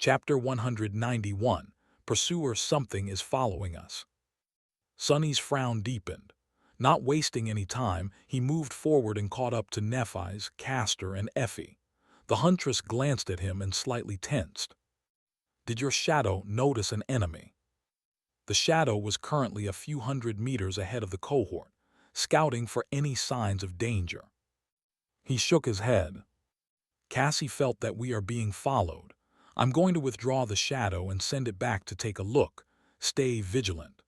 Chapter 191. Pursuer, something is following us. Sonny's frown deepened. Not wasting any time, he moved forward and caught up to Nephi's, Castor, and Effie. The huntress glanced at him and slightly tensed. "Did your shadow notice an enemy?" The shadow was currently a few hundred meters ahead of the cohort, scouting for any signs of danger. He shook his head. "Cassie felt that we are being followed. I'm going to withdraw the shadow and send it back to take a look. Stay vigilant."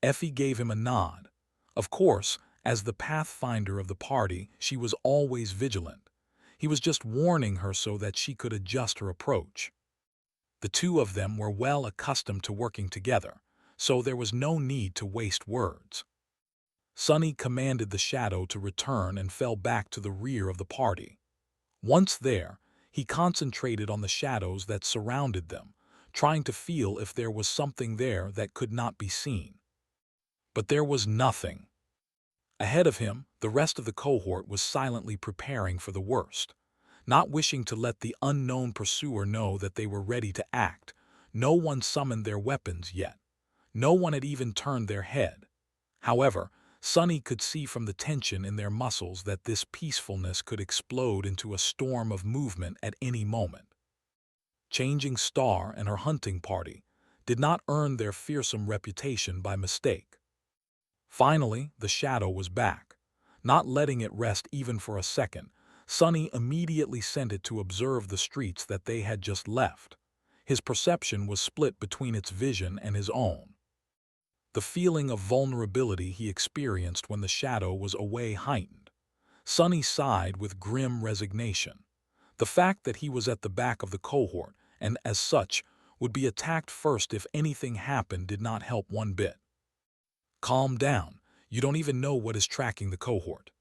Effie gave him a nod. Of course, as the pathfinder of the party, she was always vigilant. He was just warning her so that she could adjust her approach. The two of them were well accustomed to working together, so there was no need to waste words. Sonny commanded the shadow to return and fell back to the rear of the party. Once there, he concentrated on the shadows that surrounded them, trying to feel if there was something there that could not be seen. But there was nothing. Ahead of him, the rest of the cohort was silently preparing for the worst. Not wishing to let the unknown pursuer know that they were ready to act, no one summoned their weapons yet. No one had even turned their head. However, Sonny could see from the tension in their muscles that this peacefulness could explode into a storm of movement at any moment. Changing Star and her hunting party did not earn their fearsome reputation by mistake. Finally, the shadow was back. Not letting it rest even for a second, Sonny immediately sent it to observe the streets that they had just left. His perception was split between its vision and his own. The feeling of vulnerability he experienced when the shadow was away heightened. Sonny sighed with grim resignation. The fact that he was at the back of the cohort, and as such, would be attacked first if anything happened did not help one bit. "Calm down, you don't even know what is tracking the cohort."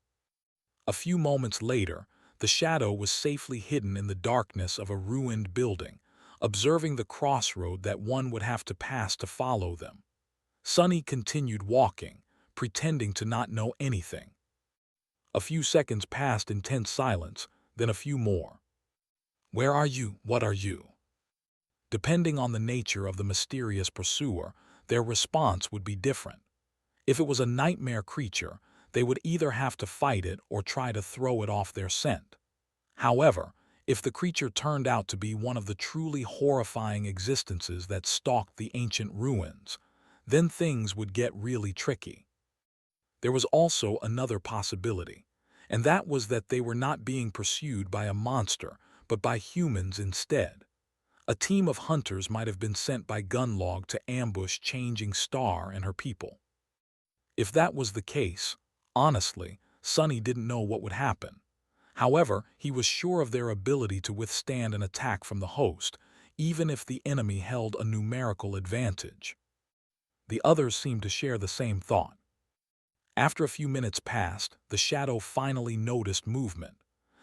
A few moments later, the shadow was safely hidden in the darkness of a ruined building, observing the crossroad that one would have to pass to follow them. Sonny continued walking, pretending to not know anything. A few seconds passed in tense silence, then a few more. "Where are you? What are you?" Depending on the nature of the mysterious pursuer, their response would be different. If it was a nightmare creature, they would either have to fight it or try to throw it off their scent. However, if the creature turned out to be one of the truly horrifying existences that stalked the ancient ruins, then things would get really tricky. There was also another possibility, and that was that they were not being pursued by a monster, but by humans instead. A team of hunters might have been sent by Gunlog to ambush Changing Star and her people. If that was the case, honestly, Sonny didn't know what would happen. However, he was sure of their ability to withstand an attack from the host, even if the enemy held a numerical advantage. The others seemed to share the same thought. After a few minutes passed, the shadow finally noticed movement.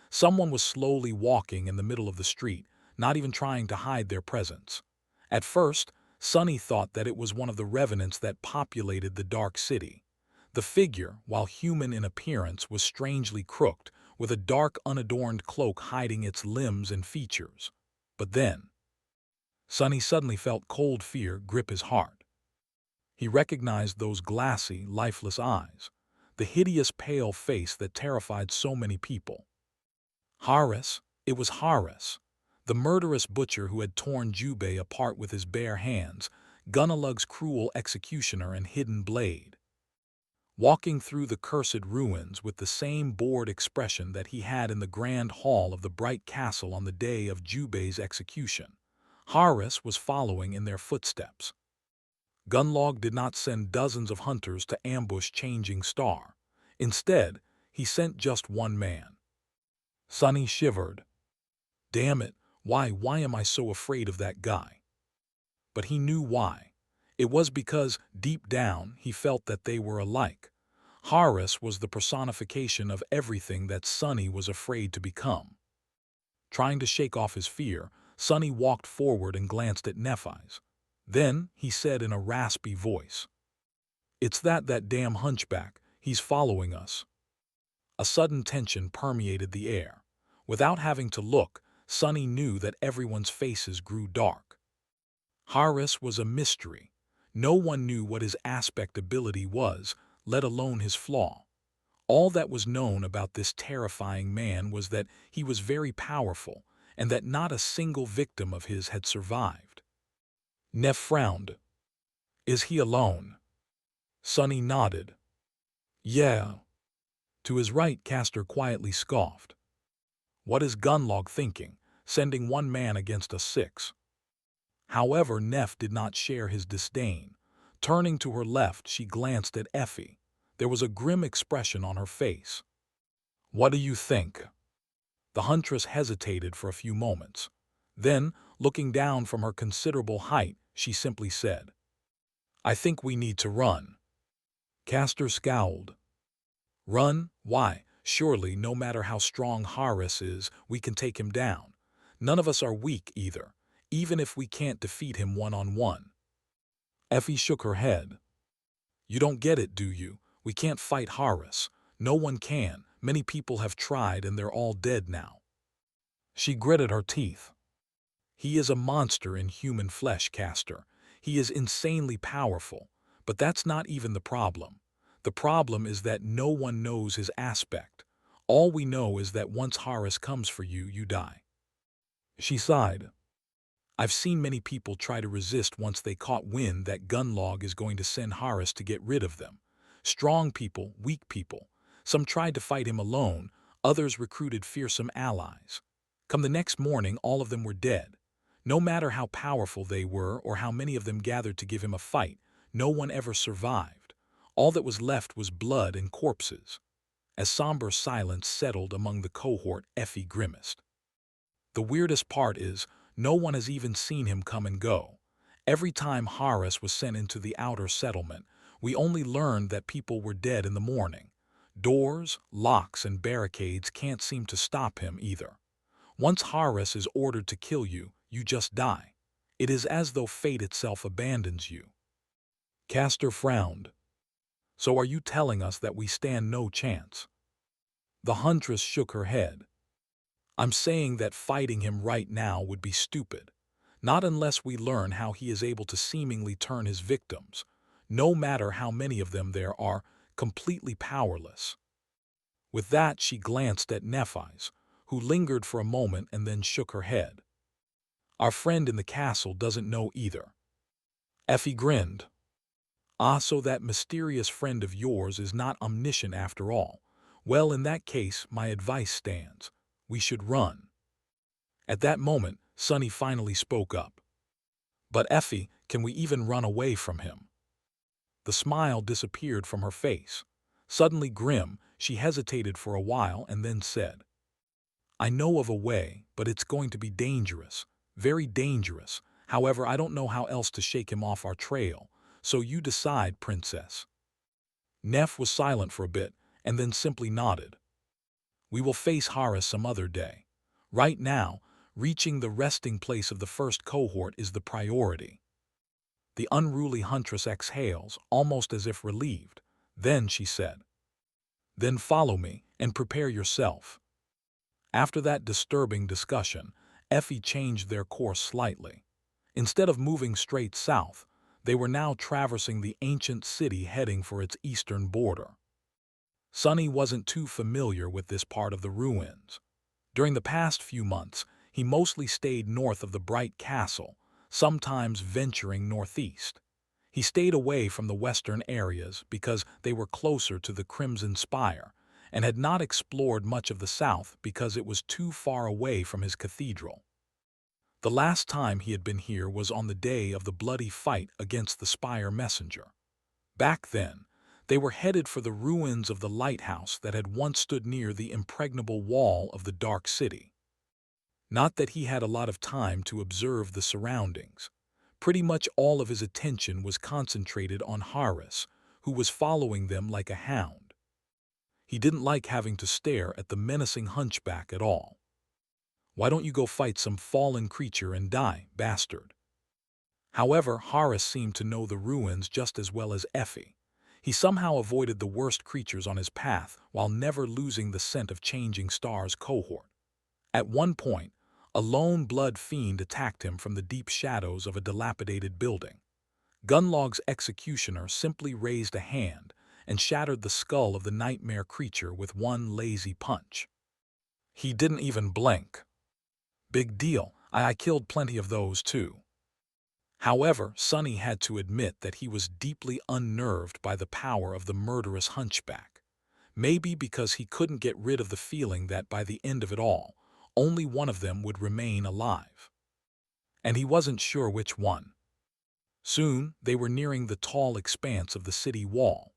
Someone was slowly walking in the middle of the street, not even trying to hide their presence. At first, Sonny thought that it was one of the revenants that populated the dark city. The figure, while human in appearance, was strangely crooked, with a dark, unadorned cloak hiding its limbs and features. But then, Sonny suddenly felt cold fear grip his heart. He recognized those glassy, lifeless eyes, the hideous pale face that terrified so many people. Harris, it was Harris, the murderous butcher who had torn Jubei apart with his bare hands, Gunalug's cruel executioner and hidden blade. Walking through the cursed ruins with the same bored expression that he had in the grand hall of the Bright Castle on the day of Jubei's execution, Harris was following in their footsteps. Gunlog did not send dozens of hunters to ambush Changing Star. Instead, he sent just one man. Sonny shivered. Damn it, why am I so afraid of that guy? But he knew why. It was because, deep down, he felt that they were alike. Harris was the personification of everything that Sonny was afraid to become. Trying to shake off his fear, Sonny walked forward and glanced at Nephi's. Then he said in a raspy voice, "It's that damn hunchback. He's following us." A sudden tension permeated the air. Without having to look, Sonny knew that everyone's faces grew dark. Harris was a mystery. No one knew what his aspect ability was, let alone his flaw. All that was known about this terrifying man was that he was very powerful and that not a single victim of his had survived. Neff frowned. "Is he alone?" Sonny nodded. "Yeah." To his right, Castor quietly scoffed. "What is Gunlog thinking, sending one man against us 6? However, Neff did not share his disdain. Turning to her left, she glanced at Effie. There was a grim expression on her face. "What do you think?" The huntress hesitated for a few moments. Then, looking down from her considerable height, she simply said, "I think we need to run." Castor scowled. "Run? Why? Surely, no matter how strong Harris is, we can take him down. None of us are weak either, even if we can't defeat him one-on-one." Effie shook her head. "You don't get it, do you? We can't fight Harris. No one can. Many people have tried and they're all dead now." She gritted her teeth. "He is a monster in human flesh, Castor. He is insanely powerful. But that's not even the problem. The problem is that no one knows his aspect. All we know is that once Harris comes for you, you die." She sighed. "I've seen many people try to resist once they caught wind that Gunlog is going to send Harris to get rid of them. Strong people, weak people. Some tried to fight him alone, others recruited fearsome allies. Come the next morning, all of them were dead. No matter how powerful they were or how many of them gathered to give him a fight, no one ever survived. All that was left was blood and corpses." As somber silence settled among the cohort, Effie grimaced. "The weirdest part is, no one has even seen him come and go. Every time Harris was sent into the outer settlement, we only learned that people were dead in the morning. Doors, locks, and barricades can't seem to stop him either. Once Harris is ordered to kill you, you just die. It is as though fate itself abandons you." Castor frowned. "So are you telling us that we stand no chance?" The huntress shook her head. "I'm saying that fighting him right now would be stupid. Not unless we learn how he is able to seemingly turn his victims, no matter how many of them there are, completely powerless." With that, she glanced at Nephi's, who lingered for a moment and then shook her head. "Our friend in the castle doesn't know either." Effie grinned. "Ah, so that mysterious friend of yours is not omniscient after all. Well, in that case, my advice stands. We should run." At that moment, Sonny finally spoke up. "But Effie, can we even run away from him?" The smile disappeared from her face. Suddenly grim, she hesitated for a while and then said, "I know of a way, but it's going to be dangerous. Very dangerous. However, I don't know how else to shake him off our trail. So you decide, princess." Neff was silent for a bit, and then simply nodded. "We will face Harris some other day. Right now, reaching the resting place of the first cohort is the priority." The unruly huntress exhales, almost as if relieved. Then she said, "Then follow me, and prepare yourself." After that disturbing discussion, Effie changed their course slightly. Instead of moving straight south, they were now traversing the ancient city heading for its eastern border. Sonny wasn't too familiar with this part of the ruins. During the past few months, he mostly stayed north of the Bright Castle, sometimes venturing northeast. He stayed away from the western areas because they were closer to the Crimson Spire, and had not explored much of the south because it was too far away from his cathedral. The last time he had been here was on the day of the bloody fight against the Spire Messenger. Back then, they were headed for the ruins of the lighthouse that had once stood near the impregnable wall of the Dark City. Not that he had a lot of time to observe the surroundings. Pretty much all of his attention was concentrated on Harris, who was following them like a hound. He didn't like having to stare at the menacing hunchback at all. "Why don't you go fight some fallen creature and die, bastard?" However, Harris seemed to know the ruins just as well as Effie. He somehow avoided the worst creatures on his path while never losing the scent of Changing Star's cohort. At one point, A lone blood fiend attacked him from the deep shadows of a dilapidated building. Gunlog's executioner simply raised a hand and shattered the skull of the nightmare creature with one lazy punch. He didn't even blink. Big deal, I killed plenty of those too. However, Sonny had to admit that he was deeply unnerved by the power of the murderous hunchback. Maybe because he couldn't get rid of the feeling that by the end of it all, only one of them would remain alive. And he wasn't sure which one. Soon, they were nearing the tall expanse of the city wall.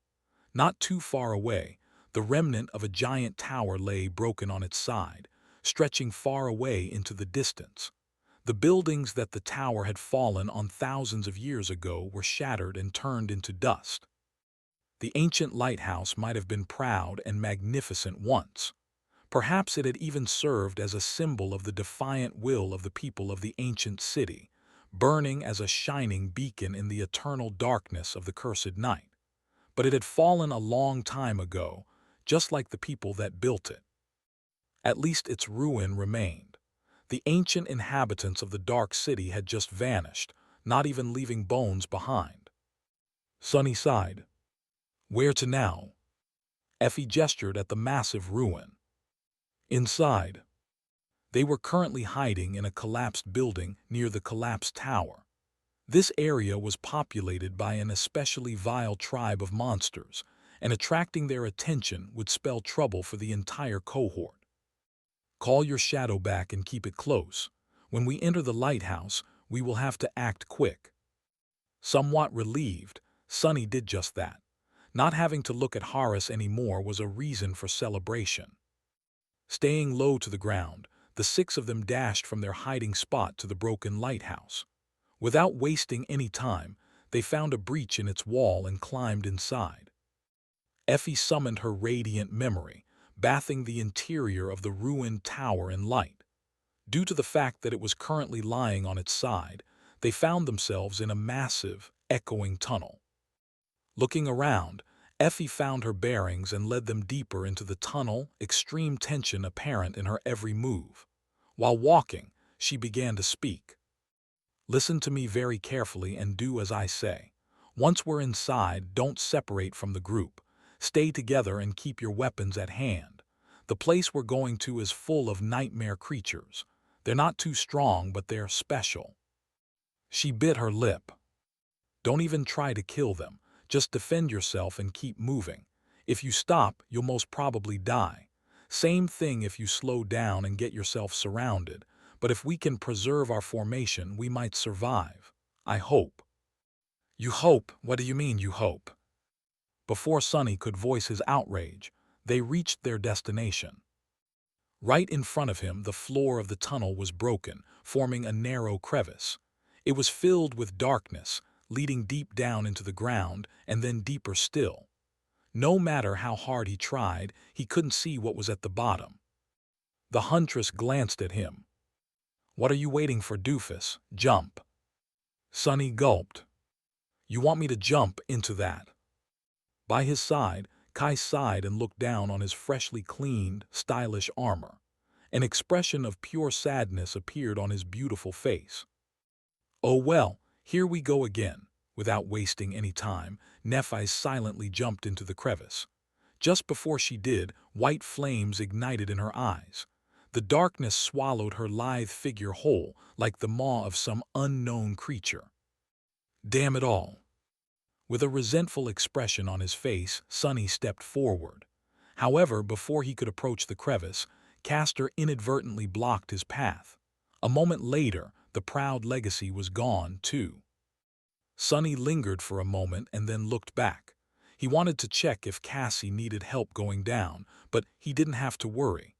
Not too far away, the remnant of a giant tower lay broken on its side, stretching far away into the distance. The buildings that the tower had fallen on thousands of years ago were shattered and turned into dust. The ancient lighthouse might have been proud and magnificent once. Perhaps it had even served as a symbol of the defiant will of the people of the ancient city, burning as a shining beacon in the eternal darkness of the cursed night. But it had fallen a long time ago, just like the people that built it. At least its ruin remained. The ancient inhabitants of the dark city had just vanished, not even leaving bones behind. Sonny sighed. Where to now? Effie gestured at the massive ruin. Inside. They were currently hiding in a collapsed building near the collapsed tower. This area was populated by an especially vile tribe of monsters, and attracting their attention would spell trouble for the entire cohort. Call your shadow back and keep it close. When we enter the lighthouse, we will have to act quick. Somewhat relieved, Sonny did just that. Not having to look at Horace anymore was a reason for celebration. Staying low to the ground, the six of them dashed from their hiding spot to the broken lighthouse. Without wasting any time, they found a breach in its wall and climbed inside. Effie summoned her radiant memory, bathing the interior of the ruined tower in light. Due to the fact that it was currently lying on its side, they found themselves in a massive, echoing tunnel. Looking around, Effie found her bearings and led them deeper into the tunnel, extreme tension apparent in her every move. While walking, she began to speak. Listen to me very carefully and do as I say. Once we're inside, don't separate from the group. Stay together and keep your weapons at hand. The place we're going to is full of nightmare creatures. They're not too strong, but they're special. She bit her lip. Don't even try to kill them. Just defend yourself and keep moving. If you stop, you'll most probably die. Same thing if you slow down and get yourself surrounded. But if we can preserve our formation, we might survive. I hope. You hope? What do you mean you hope? Before Sonny could voice his outrage, they reached their destination. Right in front of him, the floor of the tunnel was broken, forming a narrow crevice. It was filled with darkness, leading deep down into the ground and then deeper still. No matter how hard he tried, he couldn't see what was at the bottom. The huntress glanced at him. What are you waiting for, doofus? Jump. Sonny gulped. You want me to jump into that? By his side, Kai sighed and looked down on his freshly cleaned, stylish armor. An expression of pure sadness appeared on his beautiful face. Oh well, here we go again. Without wasting any time, Nephi silently jumped into the crevice. Just before she did, white flames ignited in her eyes. The darkness swallowed her lithe figure whole, like the maw of some unknown creature. Damn it all. With a resentful expression on his face, Sonny stepped forward. However, before he could approach the crevice, Castor inadvertently blocked his path. A moment later, the proud legacy was gone, too. Sonny lingered for a moment and then looked back. He wanted to check if Cassie needed help going down, but he didn't have to worry.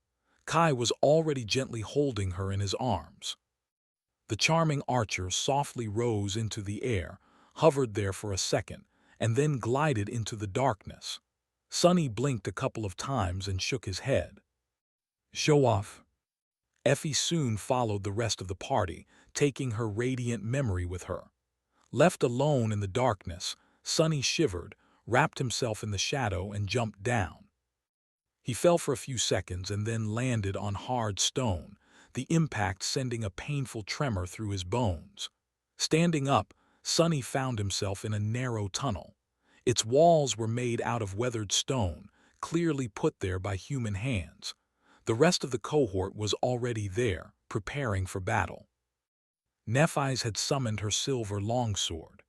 Kai was already gently holding her in his arms. The charming archer softly rose into the air, hovered there for a second, and then glided into the darkness. Sonny blinked a couple of times and shook his head. Show off. Effie soon followed the rest of the party, taking her radiant memory with her. Left alone in the darkness, Sonny shivered, wrapped himself in the shadow, and jumped down. He fell for a few seconds and then landed on hard stone. the impact sending a painful tremor through his bones. Standing up, Sonny found himself in a narrow tunnel. Its walls were made out of weathered stone, clearly put there by human hands. The rest of the cohort was already there, preparing for battle. Nephise had summoned her silver longsword.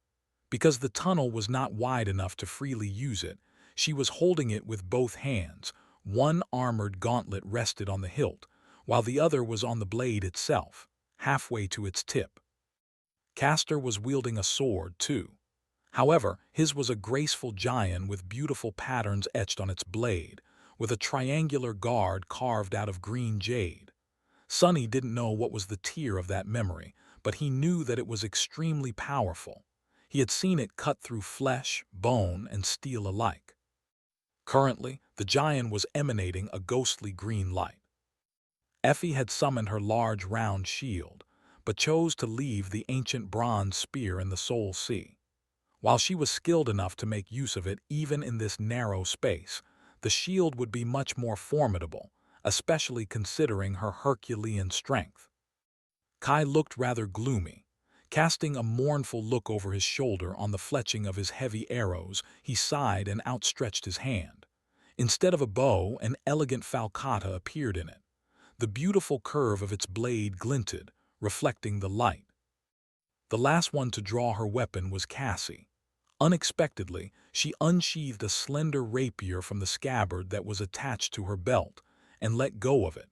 Because the tunnel was not wide enough to freely use it, she was holding it with both hands. One armored gauntlet rested on the hilt, while the other was on the blade itself, halfway to its tip. Castor was wielding a sword, too. However, his was a graceful giant with beautiful patterns etched on its blade, with a triangular guard carved out of green jade. Sonny didn't know what was the tier of that memory, but he knew that it was extremely powerful. He had seen it cut through flesh, bone, and steel alike. Currently, the giant was emanating a ghostly green light. Effie had summoned her large round shield, but chose to leave the ancient bronze spear in the Soul Sea. While she was skilled enough to make use of it even in this narrow space, the shield would be much more formidable, especially considering her Herculean strength. Kai looked rather gloomy. Casting a mournful look over his shoulder on the fletching of his heavy arrows, he sighed and outstretched his hand. Instead of a bow, an elegant falcata appeared in it. The beautiful curve of its blade glinted, reflecting the light. The last one to draw her weapon was Cassie. Unexpectedly, she unsheathed a slender rapier from the scabbard that was attached to her belt and let go of it.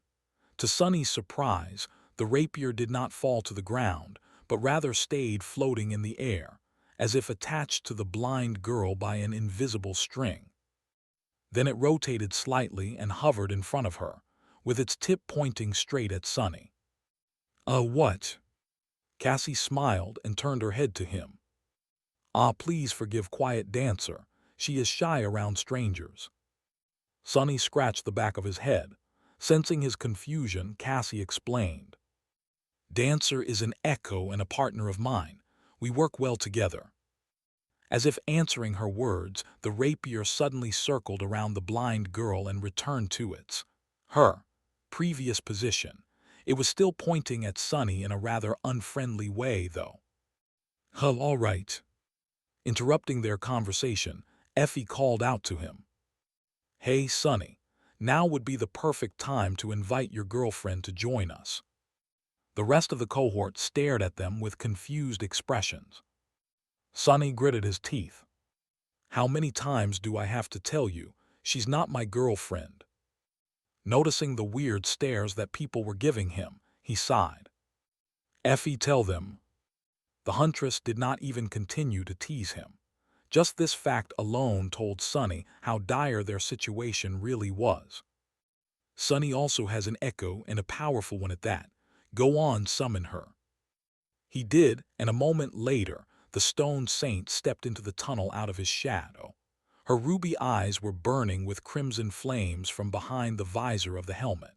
To Sonny's surprise, the rapier did not fall to the ground, but rather stayed floating in the air, as if attached to the blind girl by an invisible string. Then it rotated slightly and hovered in front of her, with its tip pointing straight at Sonny. What?" Cassie smiled and turned her head to him. Please forgive Quiet Dancer. She is shy around strangers." Sonny scratched the back of his head. Sensing his confusion, Cassie explained. "Dancer is an echo and a partner of mine. We work well together." As if answering her words, the rapier suddenly circled around the blind girl and returned to her previous position. It was still pointing at Sonny in a rather unfriendly way, though. All right." Interrupting their conversation, Effie called out to him. "Hey, Sonny, now would be the perfect time to invite your girlfriend to join us." The rest of the cohort stared at them with confused expressions. Sonny gritted his teeth. "How many times do I have to tell you, she's not my girlfriend?" Noticing the weird stares that people were giving him, he sighed. "Effie, tell them." The huntress did not even continue to tease him. Just this fact alone told Sonny how dire their situation really was. "Sonny also has an echo, and a powerful one at that. Go on, summon her." He did, and a moment later, the stone saint stepped into the tunnel out of his shadow. Her ruby eyes were burning with crimson flames from behind the visor of the helmet.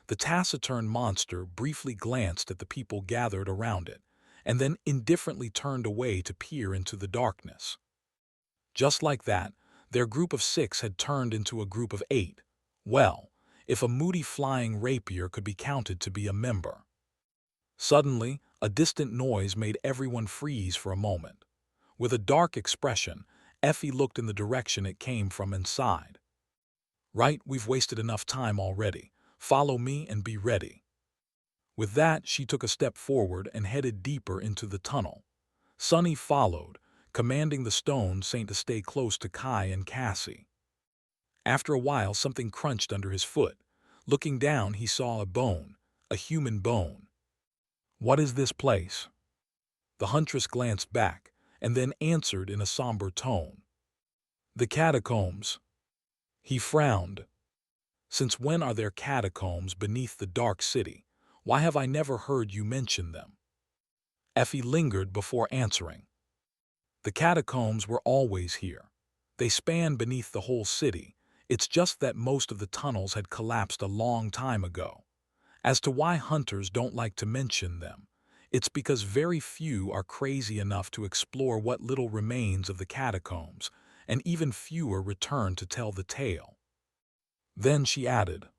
The taciturn monster briefly glanced at the people gathered around it, and then indifferently turned away to peer into the darkness. Just like that, their group of 6 had turned into a group of 8. Well, if a moody flying rapier could be counted to be a member. Suddenly, a distant noise made everyone freeze for a moment. With a dark expression, Effie looked in the direction it came from and sighed. "Right, we've wasted enough time already. Follow me and be ready." With that, she took a step forward and headed deeper into the tunnel. Sonny followed, commanding the stone saint to stay close to Kai and Cassie. After a while, something crunched under his foot. Looking down, he saw a bone, a human bone. "What is this place?" The huntress glanced back, and then answered in a somber tone. "The catacombs." He frowned. "Since when are there catacombs beneath the dark city? Why have I never heard you mention them?" Effie lingered before answering. "The catacombs were always here. They span beneath the whole city. It's just that most of the tunnels had collapsed a long time ago. As to why hunters don't like to mention them, it's because very few are crazy enough to explore what little remains of the catacombs, and even fewer return to tell the tale." Then she added,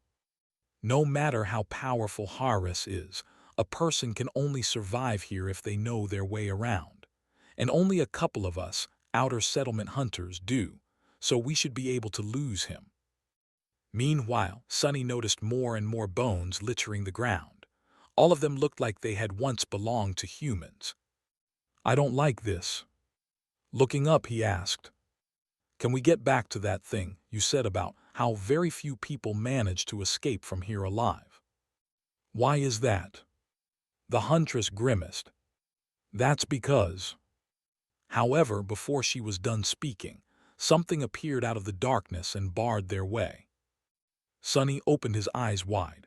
No matter how powerful Harris is, a person can only survive here if they know their way around. And only a couple of us, outer settlement hunters, do, so we should be able to lose him. Meanwhile, Sonny noticed more and more bones littering the ground. All of them looked like they had once belonged to humans. I don't like this. Looking up, he asked, "Can we get back to that thing you said about how very few people manage to escape from here alive?" "Why is that?" The huntress grimaced. "That's because—" However, before she was done speaking, something appeared out of the darkness and barred their way. Sonny opened his eyes wide.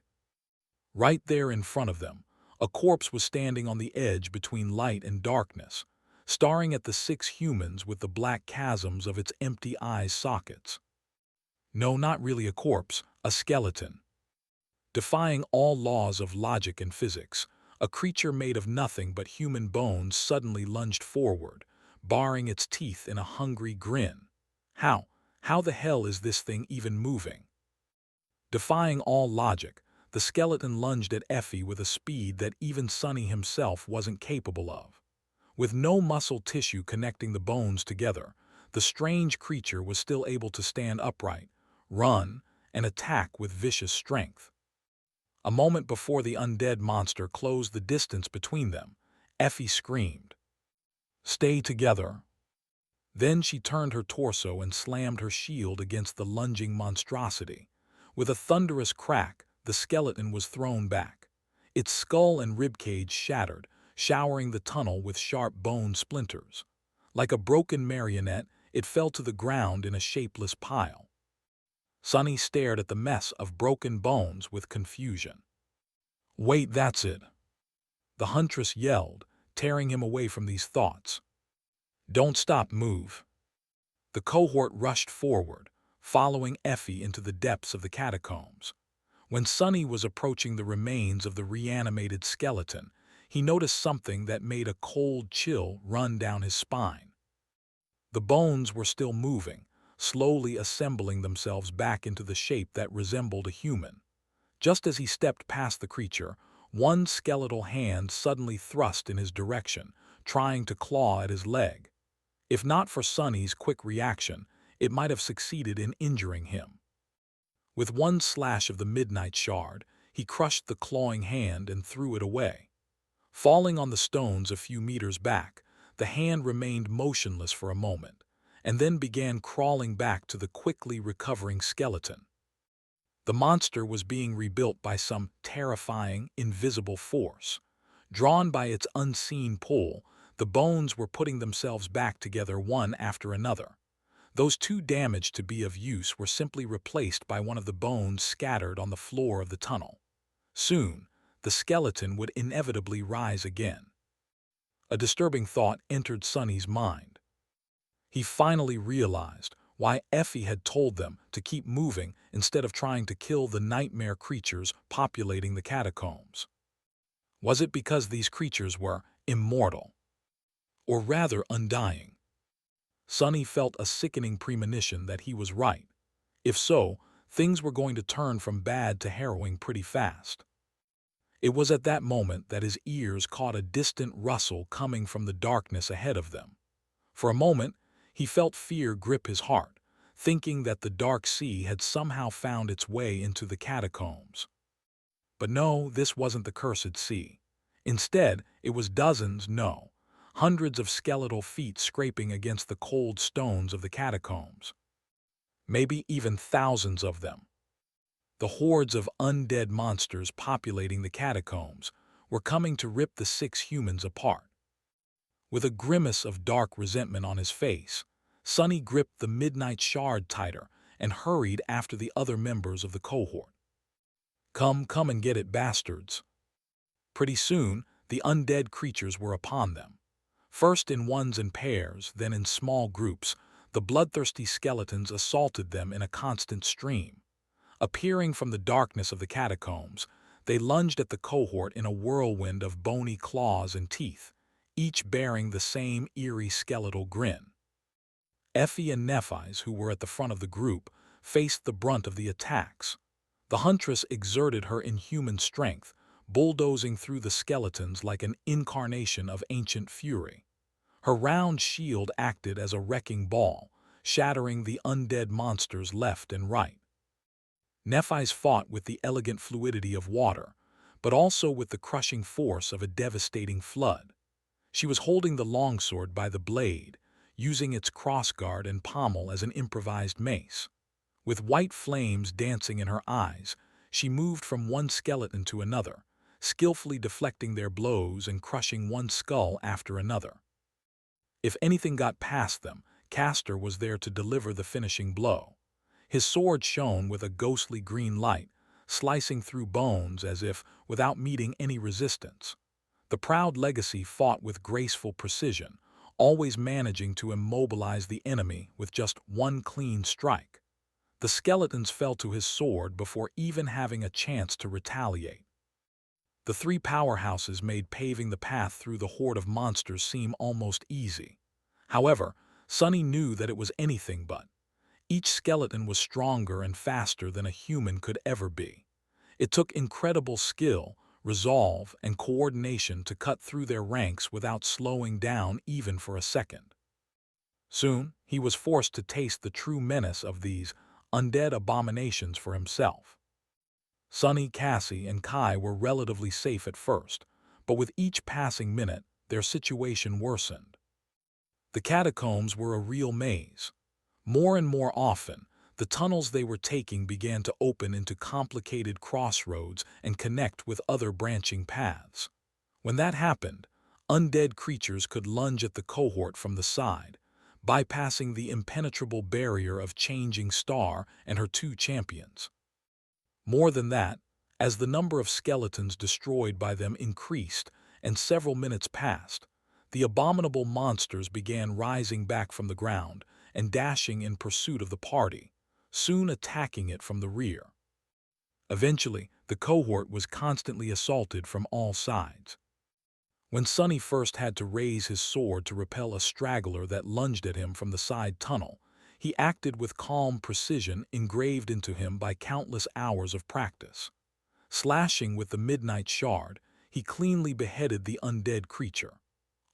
Right there in front of them, a corpse was standing on the edge between light and darkness, staring at the 6 humans with the black chasms of its empty eyes sockets. No, not really a corpse, a skeleton. Defying all laws of logic and physics, a creature made of nothing but human bones suddenly lunged forward, baring its teeth in a hungry grin. How the hell is this thing even moving? Defying all logic, the skeleton lunged at Effie with a speed that even Sonny himself wasn't capable of. With no muscle tissue connecting the bones together, the strange creature was still able to stand upright, run, and attack with vicious strength. A moment before the undead monster closed the distance between them, Effie screamed, "Stay together." Then she turned her torso and slammed her shield against the lunging monstrosity. With a thunderous crack, the skeleton was thrown back. Its skull and ribcage shattered, showering the tunnel with sharp bone splinters. Like a broken marionette, it fell to the ground in a shapeless pile. Sonny stared at the mess of broken bones with confusion. "Wait, that's it!" the huntress yelled, tearing him away from these thoughts. "Don't stop, move!" The cohort rushed forward, following Effie into the depths of the catacombs. When Sonny was approaching the remains of the reanimated skeleton, he noticed something that made a cold chill run down his spine. The bones were still moving, slowly assembling themselves back into the shape that resembled a human. Just as he stepped past the creature, one skeletal hand suddenly thrust in his direction, trying to claw at his leg. If not for Sonny's quick reaction, it might have succeeded in injuring him. With one slash of the midnight shard, he crushed the clawing hand and threw it away. Falling on the stones a few meters back, the hand remained motionless for a moment, and then began crawling back to the quickly recovering skeleton. The monster was being rebuilt by some terrifying, invisible force. Drawn by its unseen pull, the bones were putting themselves back together one after another. Those too damaged to be of use were simply replaced by one of the bones scattered on the floor of the tunnel. Soon, the skeleton would inevitably rise again. A disturbing thought entered Sonny's mind. He finally realized why Effie had told them to keep moving instead of trying to kill the nightmare creatures populating the catacombs. Was it because these creatures were immortal? Or rather undying? Sonny felt a sickening premonition that he was right. If so, things were going to turn from bad to harrowing pretty fast. It was at that moment that his ears caught a distant rustle coming from the darkness ahead of them. For a moment, he felt fear grip his heart, thinking that the dark sea had somehow found its way into the catacombs. But no, this wasn't the cursed sea. Instead, it was dozens, no, hundreds of skeletal feet scraping against the cold stones of the catacombs. Maybe even thousands of them. The hordes of undead monsters populating the catacombs were coming to rip the 6 humans apart. With a grimace of dark resentment on his face, Sonny gripped the midnight shard tighter and hurried after the other members of the cohort. Come and get it, bastards. Pretty soon, the undead creatures were upon them. First in ones and pairs, then in small groups, the bloodthirsty skeletons assaulted them in a constant stream. Appearing from the darkness of the catacombs, they lunged at the cohort in a whirlwind of bony claws and teeth, each bearing the same eerie skeletal grin. Effie and Nephi's, who were at the front of the group, faced the brunt of the attacks. The huntress exerted her inhuman strength, bulldozing through the skeletons like an incarnation of ancient fury. Her round shield acted as a wrecking ball, shattering the undead monsters left and right. Nephi's fought with the elegant fluidity of water, but also with the crushing force of a devastating flood. She was holding the longsword by the blade, using its crossguard and pommel as an improvised mace. With white flames dancing in her eyes, she moved from one skeleton to another, skillfully deflecting their blows and crushing one skull after another. If anything got past them, Castor was there to deliver the finishing blow. His sword shone with a ghostly green light, slicing through bones as if without meeting any resistance. The proud legacy fought with graceful precision, always managing to immobilize the enemy with just one clean strike. The skeletons fell to his sword before even having a chance to retaliate. The three powerhouses made paving the path through the horde of monsters seem almost easy. However, Sonny knew that it was anything but. Each skeleton was stronger and faster than a human could ever be. It took incredible skill, resolve, and coordination to cut through their ranks without slowing down even for a second. Soon, he was forced to taste the true menace of these undead abominations for himself. Sonny, Cassie, and Kai were relatively safe at first, but with each passing minute, their situation worsened. The catacombs were a real maze. More and more often, the tunnels they were taking began to open into complicated crossroads and connect with other branching paths. When that happened, undead creatures could lunge at the cohort from the side, bypassing the impenetrable barrier of Changing Star and her two champions. More than that, as the number of skeletons destroyed by them increased and several minutes passed, the abominable monsters began rising back from the ground and dashing in pursuit of the party, soon attacking it from the rear. Eventually, the cohort was constantly assaulted from all sides. When Sonny first had to raise his sword to repel a straggler that lunged at him from the side tunnel, he acted with calm precision engraved into him by countless hours of practice. Slashing with the midnight shard, he cleanly beheaded the undead creature.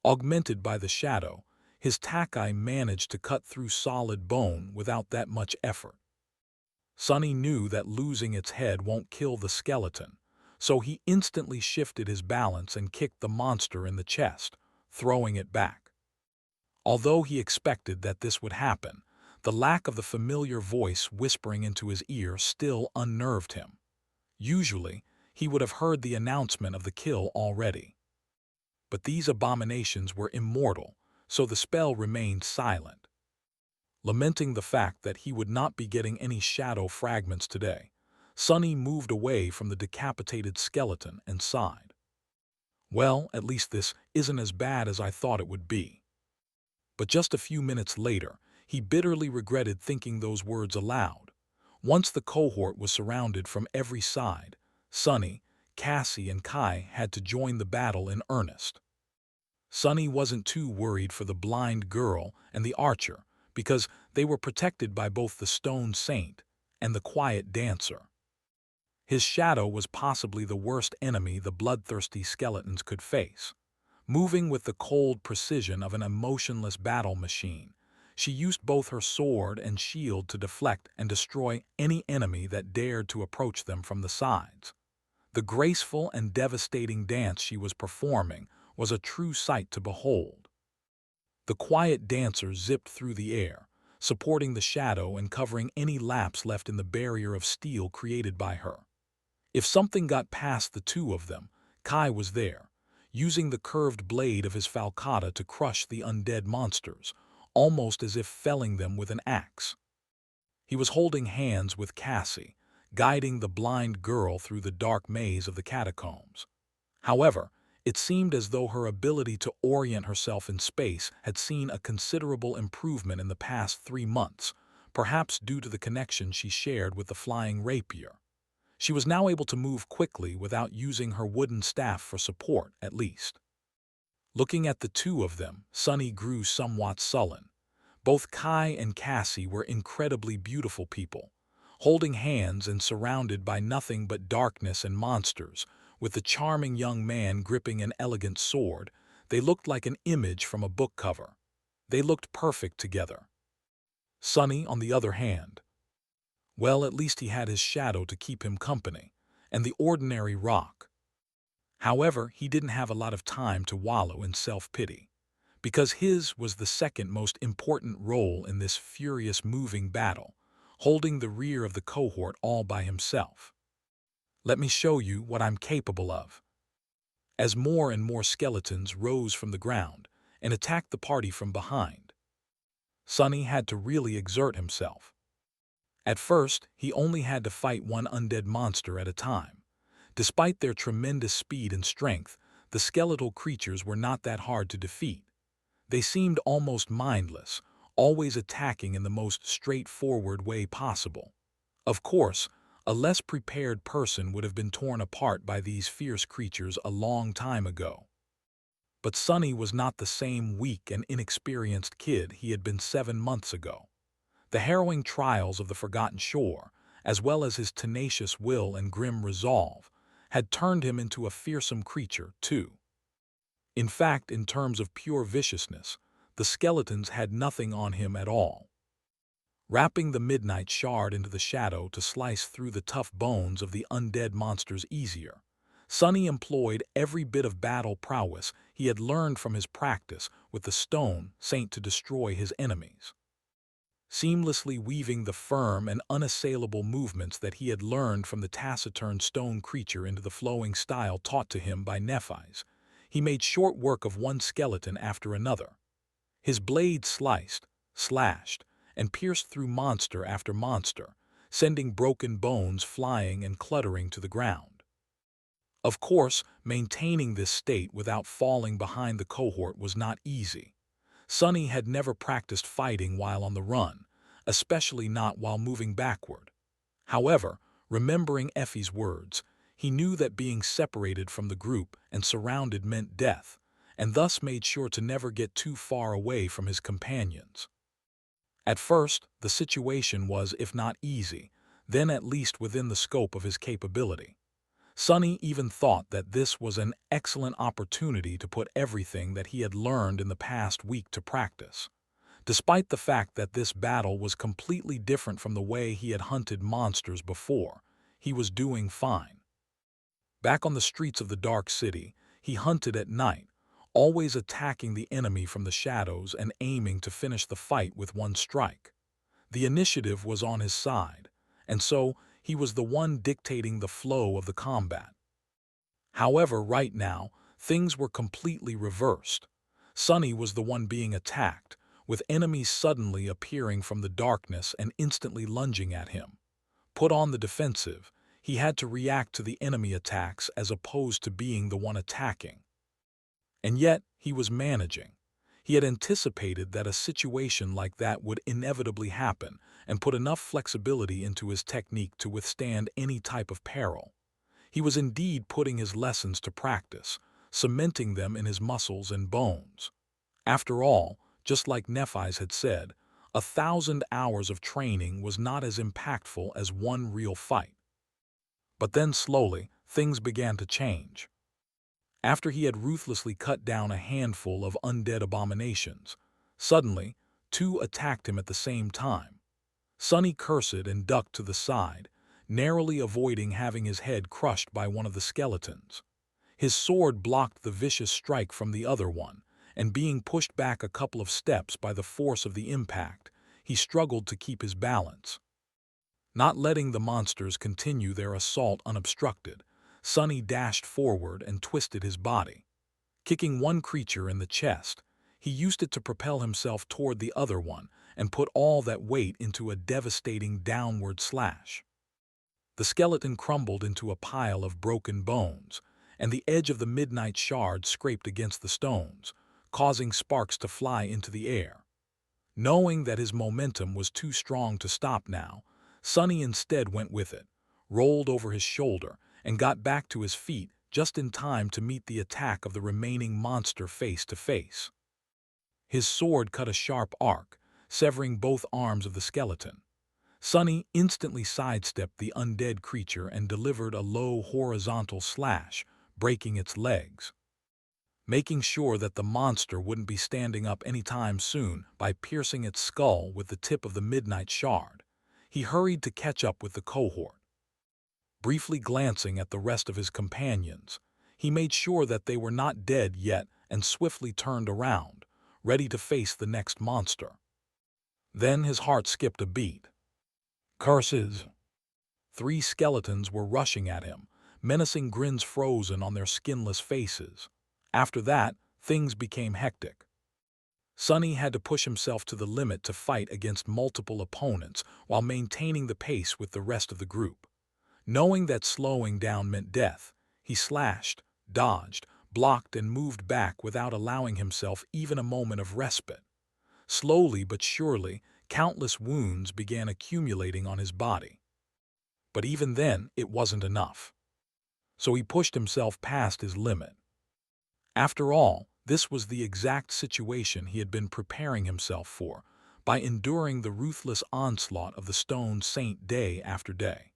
Augmented by the shadow, his takai managed to cut through solid bone without that much effort. Sonny knew that losing its head won't kill the skeleton, so he instantly shifted his balance and kicked the monster in the chest, throwing it back. Although he expected that this would happen, the lack of the familiar voice whispering into his ear still unnerved him. Usually, he would have heard the announcement of the kill already. But these abominations were immortal, so the spell remained silent. Lamenting the fact that he would not be getting any shadow fragments today, Sonny moved away from the decapitated skeleton and sighed. Well, at least this isn't as bad as I thought it would be. But just a few minutes later, he bitterly regretted thinking those words aloud. Once the cohort was surrounded from every side, Sonny, Cassie, and Kai had to join the battle in earnest. Sonny wasn't too worried for the blind girl and the archer, because they were protected by both the stone saint and the quiet dancer. His shadow was possibly the worst enemy the bloodthirsty skeletons could face. Moving with the cold precision of an emotionless battle machine, she used both her sword and shield to deflect and destroy any enemy that dared to approach them from the sides. The graceful and devastating dance she was performing was a true sight to behold. The quiet dancer zipped through the air, supporting the shadow and covering any lapse left in the barrier of steel created by her. If something got past the two of them, Kai was there, using the curved blade of his falcata to crush the undead monsters, almost as if felling them with an axe. He was holding hands with Cassie, guiding the blind girl through the dark maze of the catacombs. However, it seemed as though her ability to orient herself in space had seen a considerable improvement in the past 3 months, perhaps due to the connection she shared with the flying rapier. She was now able to move quickly without using her wooden staff for support, at least. Looking at the two of them, Sonny grew somewhat sullen. Both Kai and Cassie were incredibly beautiful people, Holding hands and surrounded by nothing but darkness and monsters, with the charming young man gripping an elegant sword, they looked like an image from a book cover. They looked perfect together. Sonny, on the other hand, well, at least he had his shadow to keep him company, and the ordinary rock. However, he didn't have a lot of time to wallow in self-pity, because his was the second most important role in this furious moving battle, holding the rear of the cohort all by himself. Let me show you what I'm capable of. As more and more skeletons rose from the ground and attacked the party from behind, Sonny had to really exert himself. At first, he only had to fight one undead monster at a time. Despite their tremendous speed and strength, the skeletal creatures were not that hard to defeat. They seemed almost mindless, always attacking in the most straightforward way possible. Of course, a less prepared person would have been torn apart by these fierce creatures a long time ago. But Sonny was not the same weak and inexperienced kid he had been 7 months ago. The harrowing trials of the Forgotten Shore, as well as his tenacious will and grim resolve, had turned him into a fearsome creature, too. In fact, in terms of pure viciousness, the skeletons had nothing on him at all. Wrapping the midnight shard into the shadow to slice through the tough bones of the undead monsters easier, Sonny employed every bit of battle prowess he had learned from his practice with the stone saint to destroy his enemies. Seamlessly weaving the firm and unassailable movements that he had learned from the taciturn stone creature into the flowing style taught to him by Nephi's, he made short work of one skeleton after another. His blade sliced, slashed, and pierced through monster after monster, sending broken bones flying and cluttering to the ground. Of course, maintaining this state without falling behind the cohort was not easy. Sonny had never practiced fighting while on the run, especially not while moving backward. However, remembering Effie's words, he knew that being separated from the group and surrounded meant death, and thus made sure to never get too far away from his companions. At first, the situation was, if not easy, then at least within the scope of his capability. Sonny even thought that this was an excellent opportunity to put everything that he had learned in the past week to practice. Despite the fact that this battle was completely different from the way he had hunted monsters before, he was doing fine. Back on the streets of the Dark City, he hunted at night, always attacking the enemy from the shadows and aiming to finish the fight with one strike. The initiative was on his side, and so he was the one dictating the flow of the combat. However, right now, things were completely reversed. Sonny was the one being attacked, with enemies suddenly appearing from the darkness and instantly lunging at him. Put on the defensive, he had to react to the enemy attacks as opposed to being the one attacking. And yet, he was managing. He had anticipated that a situation like that would inevitably happen and put enough flexibility into his technique to withstand any type of peril. He was indeed putting his lessons to practice, cementing them in his muscles and bones. After all, just like Nephi's had said, 1,000 hours of training was not as impactful as one real fight. But then slowly, things began to change. After he had ruthlessly cut down a handful of undead abominations, suddenly, 2 attacked him at the same time. Sonny cursed and ducked to the side, narrowly avoiding having his head crushed by one of the skeletons. His sword blocked the vicious strike from the other one, and being pushed back a couple of steps by the force of the impact, he struggled to keep his balance. Not letting the monsters continue their assault unobstructed, Sonny dashed forward and twisted his body. Kicking one creature in the chest, he used it to propel himself toward the other one and put all that weight into a devastating downward slash. The skeleton crumbled into a pile of broken bones, and the edge of the midnight shard scraped against the stones, causing sparks to fly into the air. Knowing that his momentum was too strong to stop now, Sonny instead went with it, rolled over his shoulder, and got back to his feet just in time to meet the attack of the remaining monster face to face. His sword cut a sharp arc, severing both arms of the skeleton. Sonny instantly sidestepped the undead creature and delivered a low horizontal slash, breaking its legs. Making sure that the monster wouldn't be standing up anytime soon by piercing its skull with the tip of the midnight shard, he hurried to catch up with the cohort. Briefly glancing at the rest of his companions, he made sure that they were not dead yet and swiftly turned around, ready to face the next monster. Then his heart skipped a beat. Curses! 3 skeletons were rushing at him, menacing grins frozen on their skinless faces. After that, things became hectic. Sonny had to push himself to the limit to fight against multiple opponents while maintaining the pace with the rest of the group. Knowing that slowing down meant death, he slashed, dodged, blocked, and moved back without allowing himself even a moment of respite. Slowly but surely, countless wounds began accumulating on his body. But even then, it wasn't enough. So he pushed himself past his limit. After all, this was the exact situation he had been preparing himself for, by enduring the ruthless onslaught of the Stone Saint day after day.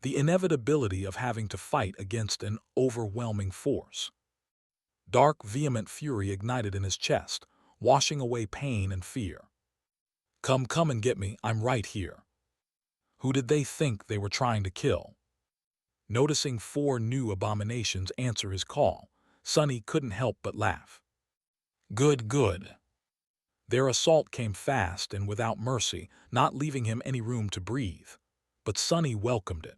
The inevitability of having to fight against an overwhelming force. Dark, vehement fury ignited in his chest, washing away pain and fear. Come and get me, I'm right here. Who did they think they were trying to kill? Noticing 4 new abominations answer his call, Sonny couldn't help but laugh. Good. Their assault came fast and without mercy, not leaving him any room to breathe. But Sonny welcomed it.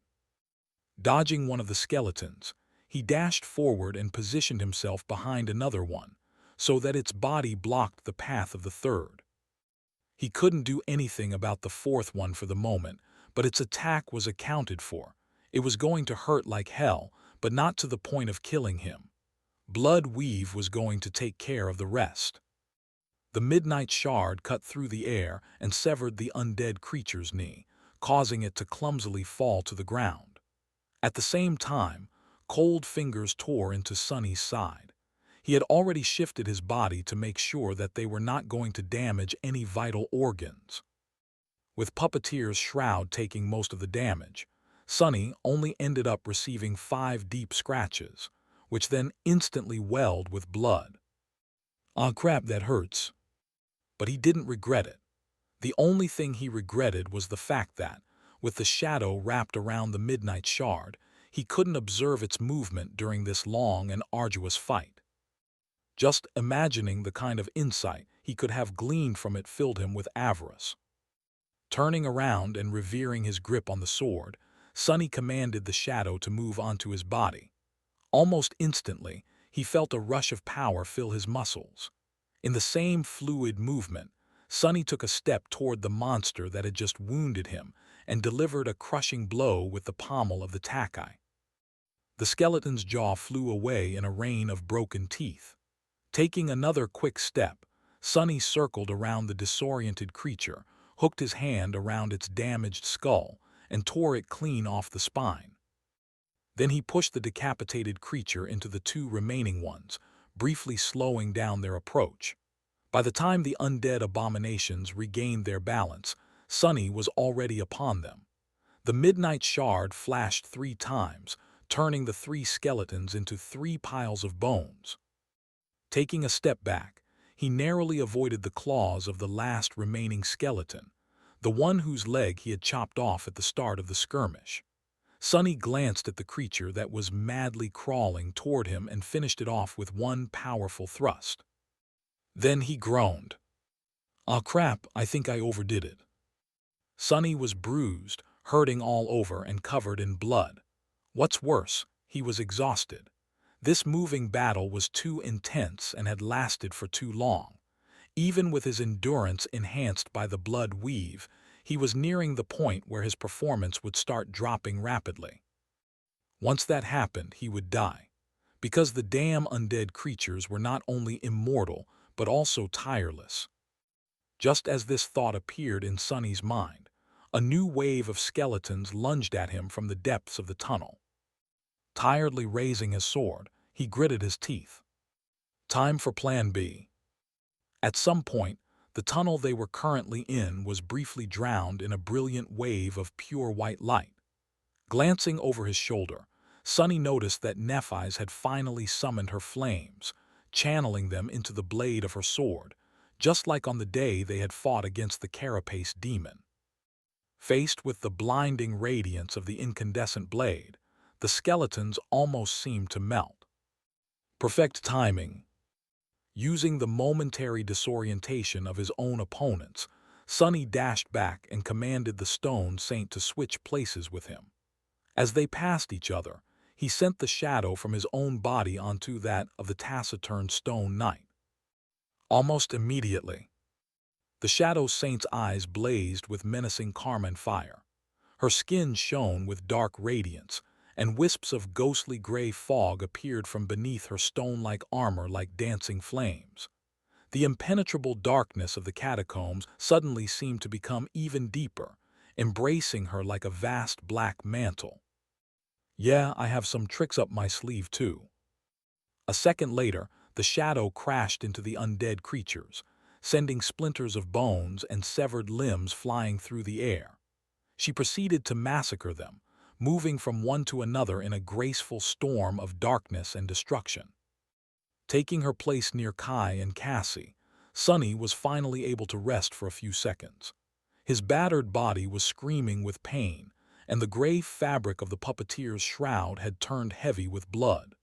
Dodging one of the skeletons, he dashed forward and positioned himself behind another one, so that its body blocked the path of the third. He couldn't do anything about the 4th one for the moment, but its attack was accounted for. It was going to hurt like hell, but not to the point of killing him. Blood Weave was going to take care of the rest. The midnight shard cut through the air and severed the undead creature's knee, causing it to clumsily fall to the ground. At the same time, cold fingers tore into Sonny's side. He had already shifted his body to make sure that they were not going to damage any vital organs. With Puppeteer's shroud taking most of the damage, Sonny only ended up receiving 5 deep scratches, which then instantly welled with blood. Ah, crap, that hurts. But he didn't regret it. The only thing he regretted was the fact that, with the shadow wrapped around the midnight shard, he couldn't observe its movement during this long and arduous fight. Just imagining the kind of insight he could have gleaned from it filled him with avarice. Turning around and revering his grip on the sword, Sonny commanded the shadow to move onto his body. Almost instantly, he felt a rush of power fill his muscles. In the same fluid movement, Sonny took a step toward the monster that had just wounded him and delivered a crushing blow with the pommel of the takai. The skeleton's jaw flew away in a rain of broken teeth. Taking another quick step, Sonny circled around the disoriented creature, hooked his hand around its damaged skull, and tore it clean off the spine. Then he pushed the decapitated creature into the 2 remaining ones, briefly slowing down their approach. By the time the undead abominations regained their balance, Sonny was already upon them. The midnight shard flashed 3 times, turning the 3 skeletons into 3 piles of bones. Taking a step back, he narrowly avoided the claws of the last remaining skeleton, the one whose leg he had chopped off at the start of the skirmish. Sonny glanced at the creature that was madly crawling toward him and finished it off with one powerful thrust. Then he groaned. "Ah, crap, I think I overdid it." Sonny was bruised, hurting all over and covered in blood. What's worse, he was exhausted. This moving battle was too intense and had lasted for too long. Even with his endurance enhanced by the blood weave, he was nearing the point where his performance would start dropping rapidly. Once that happened, he would die. Because the damn undead creatures were not only immortal, but also tireless. Just as this thought appeared in Sonny's mind, a new wave of skeletons lunged at him from the depths of the tunnel. Tiredly raising his sword, he gritted his teeth. Time for Plan B. At some point, The tunnel they were currently in was briefly drowned in a brilliant wave of pure white light. Glancing over his shoulder, Sunny noticed that Nephise had finally summoned her flames, channeling them into the blade of her sword, just like on the day they had fought against the carapace demon. Faced with the blinding radiance of the incandescent blade, the skeletons almost seemed to melt. Perfect timing. Using the momentary disorientation of his own opponents, Sunny dashed back and commanded the stone saint to switch places with him. As they passed each other, he sent the shadow from his own body onto that of the taciturn stone knight. Almost immediately, the shadow saint's eyes blazed with menacing carmine fire. Her skin shone with dark radiance, and wisps of ghostly gray fog appeared from beneath her stone-like armor like dancing flames. The impenetrable darkness of the catacombs suddenly seemed to become even deeper, embracing her like a vast black mantle. "Yeah, I have some tricks up my sleeve too." A second later, the shadow crashed into the undead creatures, sending splinters of bones and severed limbs flying through the air. She proceeded to massacre them, moving from one to another in a graceful storm of darkness and destruction. Taking her place near Kai and Cassie, Sunny was finally able to rest for a few seconds. His battered body was screaming with pain, and the gray fabric of the puppeteer's shroud had turned heavy with blood.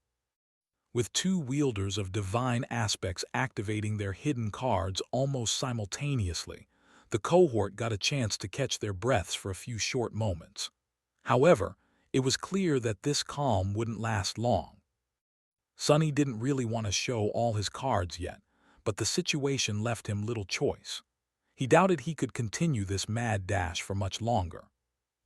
With two wielders of divine aspects activating their hidden cards almost simultaneously, the cohort got a chance to catch their breaths for a few short moments. However, it was clear that this calm wouldn't last long. Sunny didn't really want to show all his cards yet, but the situation left him little choice. He doubted he could continue this mad dash for much longer.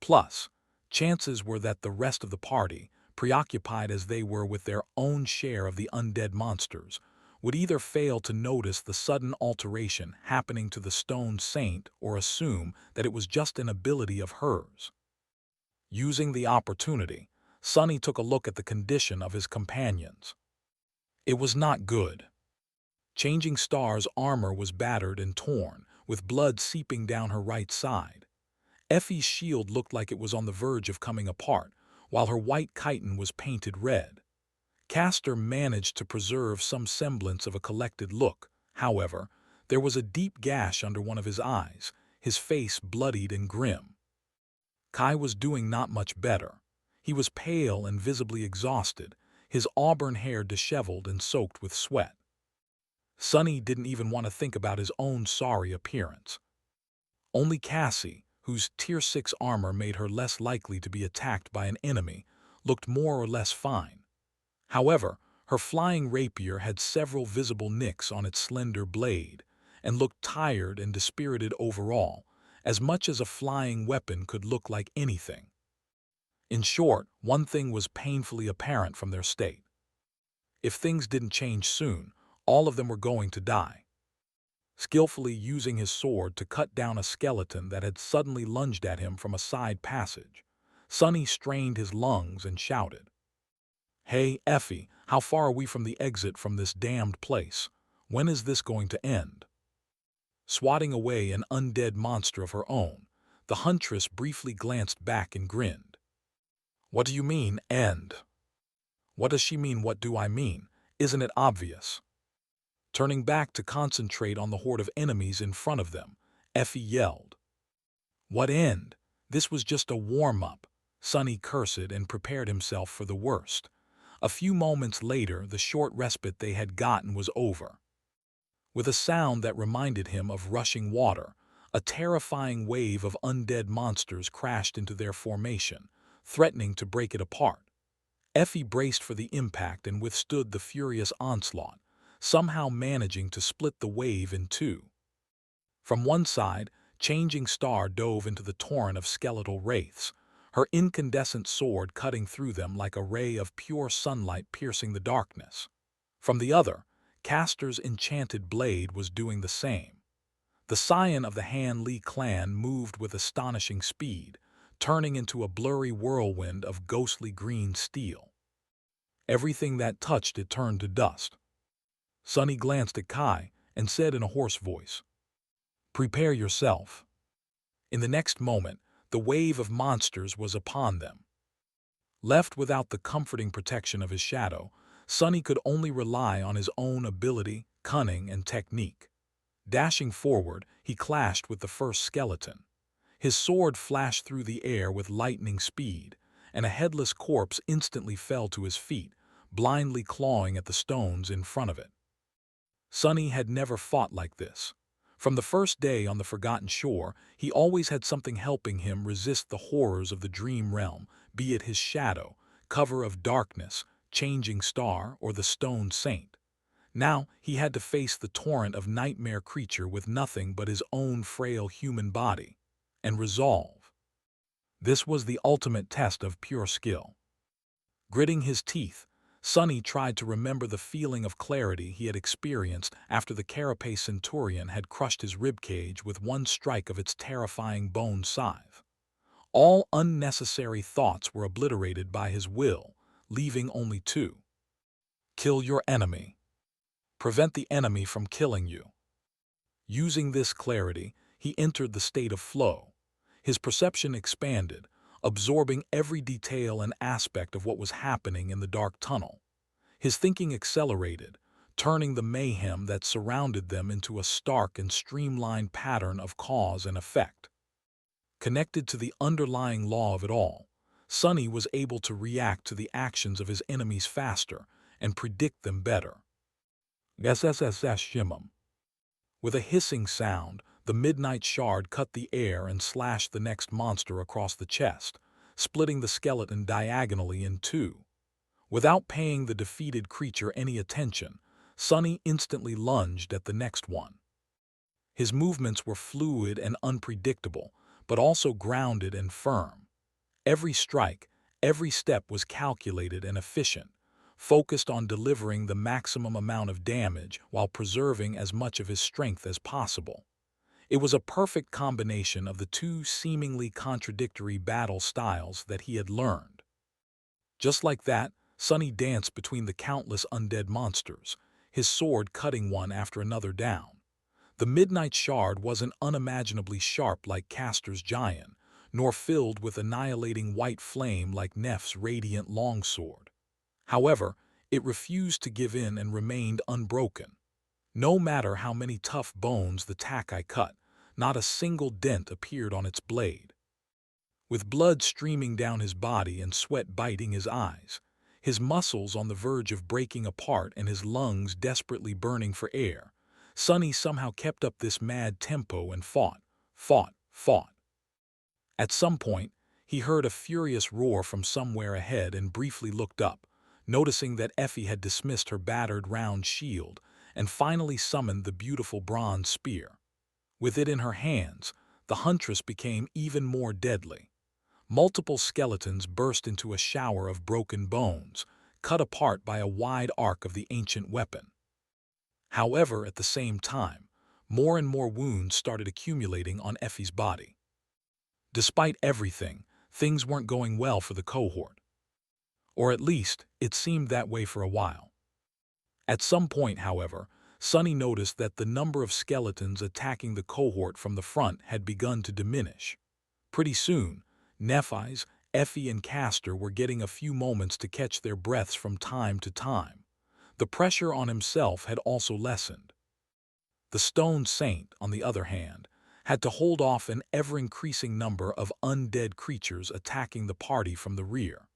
Plus, chances were that the rest of the party, preoccupied as they were with their own share of the undead monsters, would either fail to notice the sudden alteration happening to the stone saint or assume that it was just an ability of hers. Using the opportunity, Sunny took a look at the condition of his companions. It was not good. Changing Star's armor was battered and torn, with blood seeping down her right side. Effie's shield looked like it was on the verge of coming apart, while her white chiton was painted red. Castor managed to preserve some semblance of a collected look. However, there was a deep gash under one of his eyes, his face bloodied and grim. Kai was doing not much better. He was pale and visibly exhausted, his auburn hair disheveled and soaked with sweat. Sunny didn't even want to think about his own sorry appearance. Only Cassie, whose Tier 6 armor made her less likely to be attacked by an enemy, looked more or less fine. However, her flying rapier had several visible nicks on its slender blade, and looked tired and dispirited overall, as much as a flying weapon could look like anything. In short, one thing was painfully apparent from their state. If things didn't change soon, all of them were going to die. Skillfully using his sword to cut down a skeleton that had suddenly lunged at him from a side passage, Sunny strained his lungs and shouted, "Hey, Effie, how far are we from the exit from this damned place? When is this going to end?" Swatting away an undead monster of her own, the huntress briefly glanced back and grinned. "What do you mean, end? What does she mean? What do I mean? Isn't it obvious?" Turning back to concentrate on the horde of enemies in front of them, Effie yelled. "What end? This was just a warm-up." Sunny cursed and prepared himself for the worst. A few moments later, the short respite they had gotten was over. With a sound that reminded him of rushing water, a terrifying wave of undead monsters crashed into their formation, threatening to break it apart. Effie braced for the impact and withstood the furious onslaught, somehow managing to split the wave in two. From one side, Changing Star dove into the torrent of skeletal wraiths, her incandescent sword cutting through them like a ray of pure sunlight piercing the darkness. From the other, Castor's enchanted blade was doing the same. The scion of the Han Li clan moved with astonishing speed, turning into a blurry whirlwind of ghostly green steel. Everything that touched it turned to dust. Sunny glanced at Kai and said in a hoarse voice, Prepare yourself." In the next moment, the wave of monsters was upon them. Left without the comforting protection of his shadow, Sonny could only rely on his own ability, cunning, and technique. Dashing forward, he clashed with the first skeleton. His sword flashed through the air with lightning speed, and a headless corpse instantly fell to his feet, blindly clawing at the stones in front of it. Sonny had never fought like this. From the first day on the Forgotten Shore, he always had something helping him resist the horrors of the dream realm, be it his shadow, cover of darkness, changing star, or the stone saint. Now he had to face the torrent of nightmare creature with nothing but his own frail human body and resolve. This was the ultimate test of pure skill. Gritting his teeth, Sonny tried to remember the feeling of clarity he had experienced after the carapace centurion had crushed his ribcage with one strike of its terrifying bone scythe. All unnecessary thoughts were obliterated by his will, leaving only two. Kill your enemy. Prevent the enemy from killing you. Using this clarity, he entered the state of flow. His perception expanded, absorbing every detail and aspect of what was happening in the dark tunnel. His thinking accelerated, turning the mayhem that surrounded them into a stark and streamlined pattern of cause and effect. Connected to the underlying law of it all, Sonny was able to react to the actions of his enemies faster and predict them better. Shimum. With a hissing sound, the midnight shard cut the air and slashed the next monster across the chest, splitting the skeleton diagonally in two. Without paying the defeated creature any attention, Sonny instantly lunged at the next one. His movements were fluid and unpredictable, but also grounded and firm. Every strike, every step was calculated and efficient, focused on delivering the maximum amount of damage while preserving as much of his strength as possible. It was a perfect combination of the two seemingly contradictory battle styles that he had learned. Just like that, Sonny danced between the countless undead monsters, his sword cutting one after another down. The midnight shard wasn't unimaginably sharp like Castor's giant, nor filled with annihilating white flame like Nef's radiant longsword. However, it refused to give in and remained unbroken. No matter how many tough bones the takai cut, not a single dent appeared on its blade. With blood streaming down his body and sweat biting his eyes, his muscles on the verge of breaking apart and his lungs desperately burning for air, Sonny somehow kept up this mad tempo and fought. At some point, he heard a furious roar from somewhere ahead and briefly looked up, noticing that Effie had dismissed her battered round shield and finally summoned the beautiful bronze spear. With it in her hands, the huntress became even more deadly. Multiple skeletons burst into a shower of broken bones, cut apart by a wide arc of the ancient weapon. However, at the same time, more and more wounds started accumulating on Effie's body. Despite everything, things weren't going well for the cohort. Or at least, it seemed that way for a while. At some point, however, Sonny noticed that the number of skeletons attacking the cohort from the front had begun to diminish. Pretty soon, Nephi's, Effie, and Castor were getting a few moments to catch their breaths from time to time. The pressure on himself had also lessened. The Stone Saint, on the other hand, had to hold off an ever-increasing number of undead creatures attacking the party from the rear.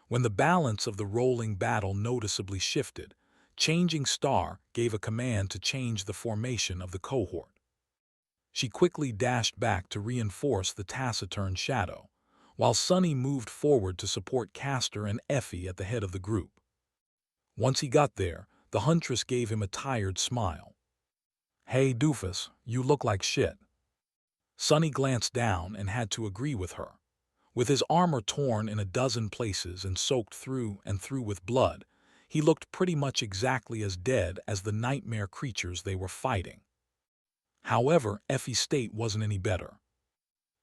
When the balance of the rolling battle noticeably shifted, Changing Star gave a command to change the formation of the cohort. She quickly dashed back to reinforce the taciturn shadow, while Sonny moved forward to support Castor and Effie at the head of the group. Once he got there, the huntress gave him a tired smile. "Hey, doofus, you look like shit." Sonny glanced down and had to agree with her. With his armor torn in a dozen places and soaked through and through with blood, he looked pretty much exactly as dead as the nightmare creatures they were fighting. However, Effie's state wasn't any better.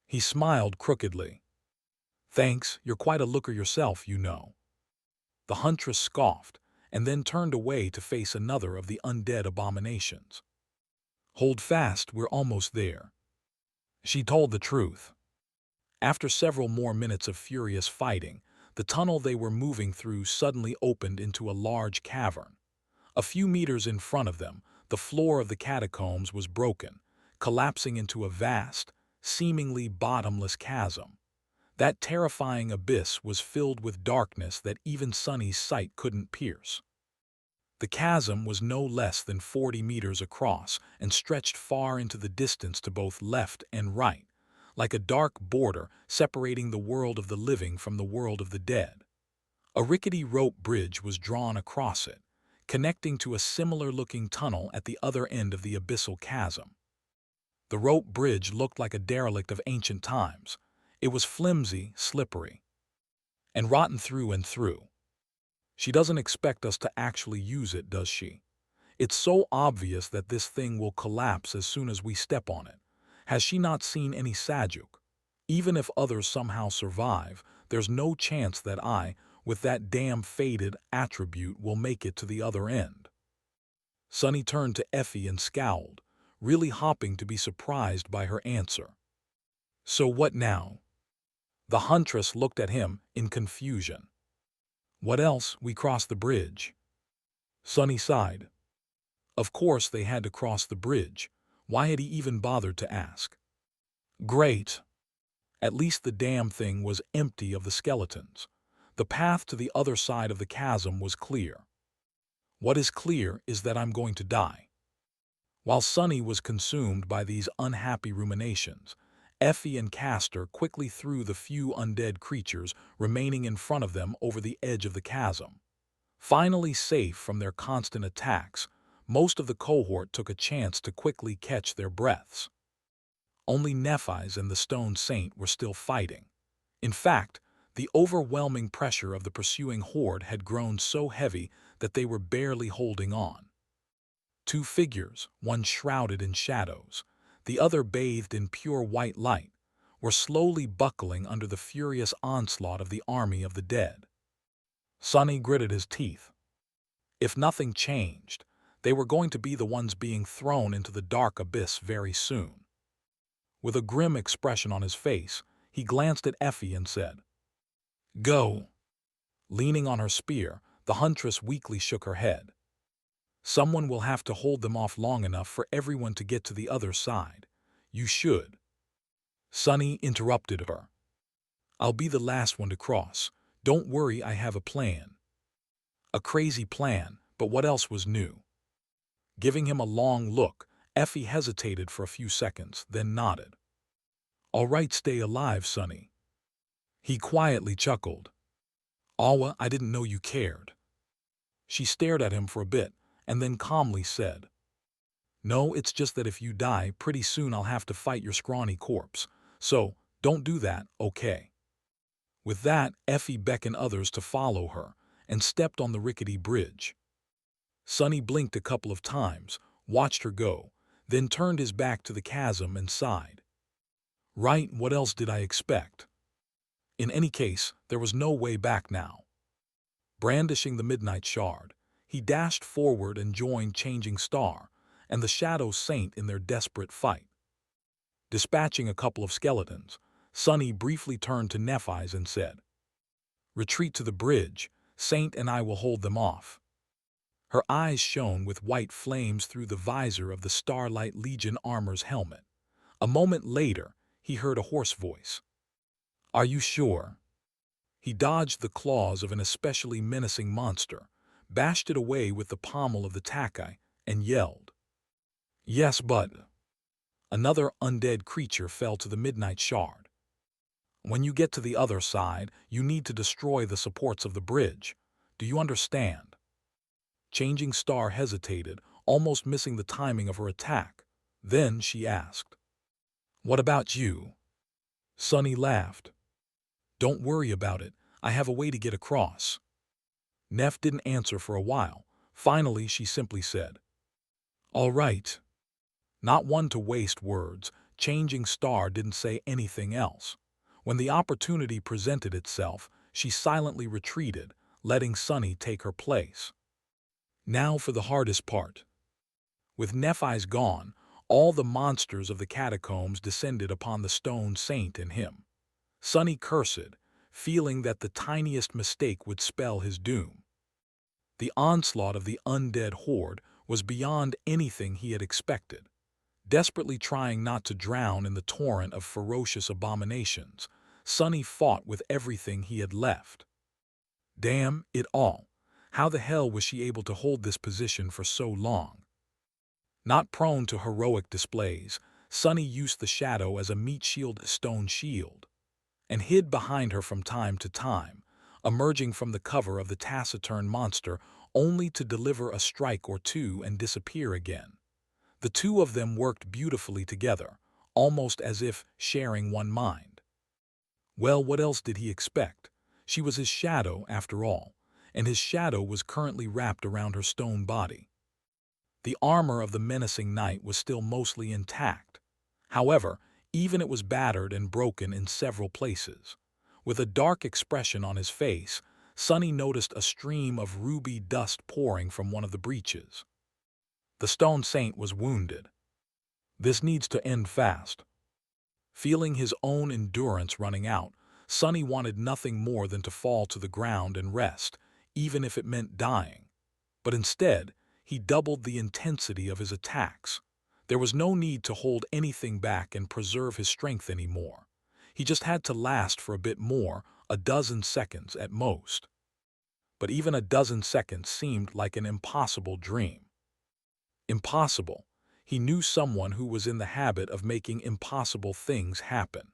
He smiled crookedly. "Thanks, you're quite a looker yourself, you know." The huntress scoffed, and then turned away to face another of the undead abominations. Hold fast, we're almost there. She told the truth. After several more minutes of furious fighting, the tunnel they were moving through suddenly opened into a large cavern. A few meters in front of them, the floor of the catacombs was broken, collapsing into a vast, seemingly bottomless chasm. That terrifying abyss was filled with darkness that even Sunny's sight couldn't pierce. The chasm was no less than 40 meters across and stretched far into the distance to both left and right, like a dark border separating the world of the living from the world of the dead. A rickety rope bridge was drawn across it, connecting to a similar-looking tunnel at the other end of the abyssal chasm. The rope bridge looked like a derelict of ancient times. It was flimsy, slippery, and rotten through and through. She doesn't expect us to actually use it, does she? It's so obvious that this thing will collapse as soon as we step on it. Has she not seen any Sajuk? Even if others somehow survive, there's no chance that I, with that damn faded attribute, will make it to the other end. Sunny turned to Effie and scowled, really hoping to be surprised by her answer. So what now? The huntress looked at him in confusion. What else? We crossed the bridge. Sunny sighed. Of course they had to cross the bridge. Why had he even bothered to ask? Great. At least the damn thing was empty of the skeletons. The path to the other side of the chasm was clear. What is clear is that I'm going to die. While Sunny was consumed by these unhappy ruminations, Effie and Castor quickly threw the few undead creatures remaining in front of them over the edge of the chasm. Finally safe from their constant attacks, most of the cohort took a chance to quickly catch their breaths. Only Nephi's and the Stone Saint were still fighting. In fact, the overwhelming pressure of the pursuing horde had grown so heavy that they were barely holding on. Two figures, one shrouded in shadows, the other bathed in pure white light, were slowly buckling under the furious onslaught of the army of the dead. Sunny gritted his teeth. If nothing changed, they were going to be the ones being thrown into the dark abyss very soon. With a grim expression on his face, he glanced at Effie and said, "Go." Leaning on her spear, the huntress weakly shook her head. Someone will have to hold them off long enough for everyone to get to the other side. You should. Sunny interrupted her. I'll be the last one to cross. Don't worry, I have a plan. A crazy plan, but what else was new? Giving him a long look, Effie hesitated for a few seconds, then nodded. All right, stay alive, Sunny. He quietly chuckled. Awa, I didn't know you cared. She stared at him for a bit, and then calmly said, No, it's just that if you die, pretty soon I'll have to fight your scrawny corpse. So, don't do that, okay? With that, Effie beckoned others to follow her and stepped on the rickety bridge. Sunny blinked a couple of times, watched her go, then turned his back to the chasm and sighed. Right, what else did I expect? In any case, there was no way back now. Brandishing the midnight shard, he dashed forward and joined Changing Star and the Shadow Saint in their desperate fight. Dispatching a couple of skeletons, Sunny briefly turned to Nephi's and said, Retreat to the bridge, Saint and I will hold them off. Her eyes shone with white flames through the visor of the Starlight Legion armor's helmet. A moment later, he heard a hoarse voice. Are you sure? He dodged the claws of an especially menacing monster, bashed it away with the pommel of the takai, and yelled. Yes, but... Another undead creature fell to the midnight shard. When you get to the other side, you need to destroy the supports of the bridge. Do you understand? Changing Star hesitated, almost missing the timing of her attack. Then she asked, What about you? Sunny laughed. Don't worry about it. I have a way to get across. Neff didn't answer for a while. Finally, she simply said, All right. Not one to waste words, Changing Star didn't say anything else. When the opportunity presented itself, she silently retreated, letting Sunny take her place. Now for the hardest part. With Nephi's gone, All the monsters of the catacombs descended upon the stone saint and him. Sonny cursed, feeling that the tiniest mistake would spell his doom. The onslaught of the undead horde was beyond anything he had expected. Desperately trying not to drown in the torrent of ferocious abominations, Sonny fought with everything he had left. Damn it all! How the hell was she able to hold this position for so long? Not prone to heroic displays, Sonny used the shadow as a meat-shield stone shield, and hid behind her from time to time, emerging from the cover of the taciturn monster only to deliver a strike or two and disappear again. The two of them worked beautifully together, almost as if sharing one mind. Well, what else did he expect? She was his shadow, after all, and his shadow was currently wrapped around her stone body. The armor of the menacing knight was still mostly intact. However, even it was battered and broken in several places. With a dark expression on his face, Sonny noticed a stream of ruby dust pouring from one of the breaches. The stone saint was wounded. This needs to end fast. Feeling his own endurance running out, Sonny wanted nothing more than to fall to the ground and rest, even if it meant dying. But instead, he doubled the intensity of his attacks. There was no need to hold anything back and preserve his strength anymore. He just had to last for a bit more, a dozen seconds at most. But even a dozen seconds seemed like an impossible dream. Impossible. He knew someone who was in the habit of making impossible things happen.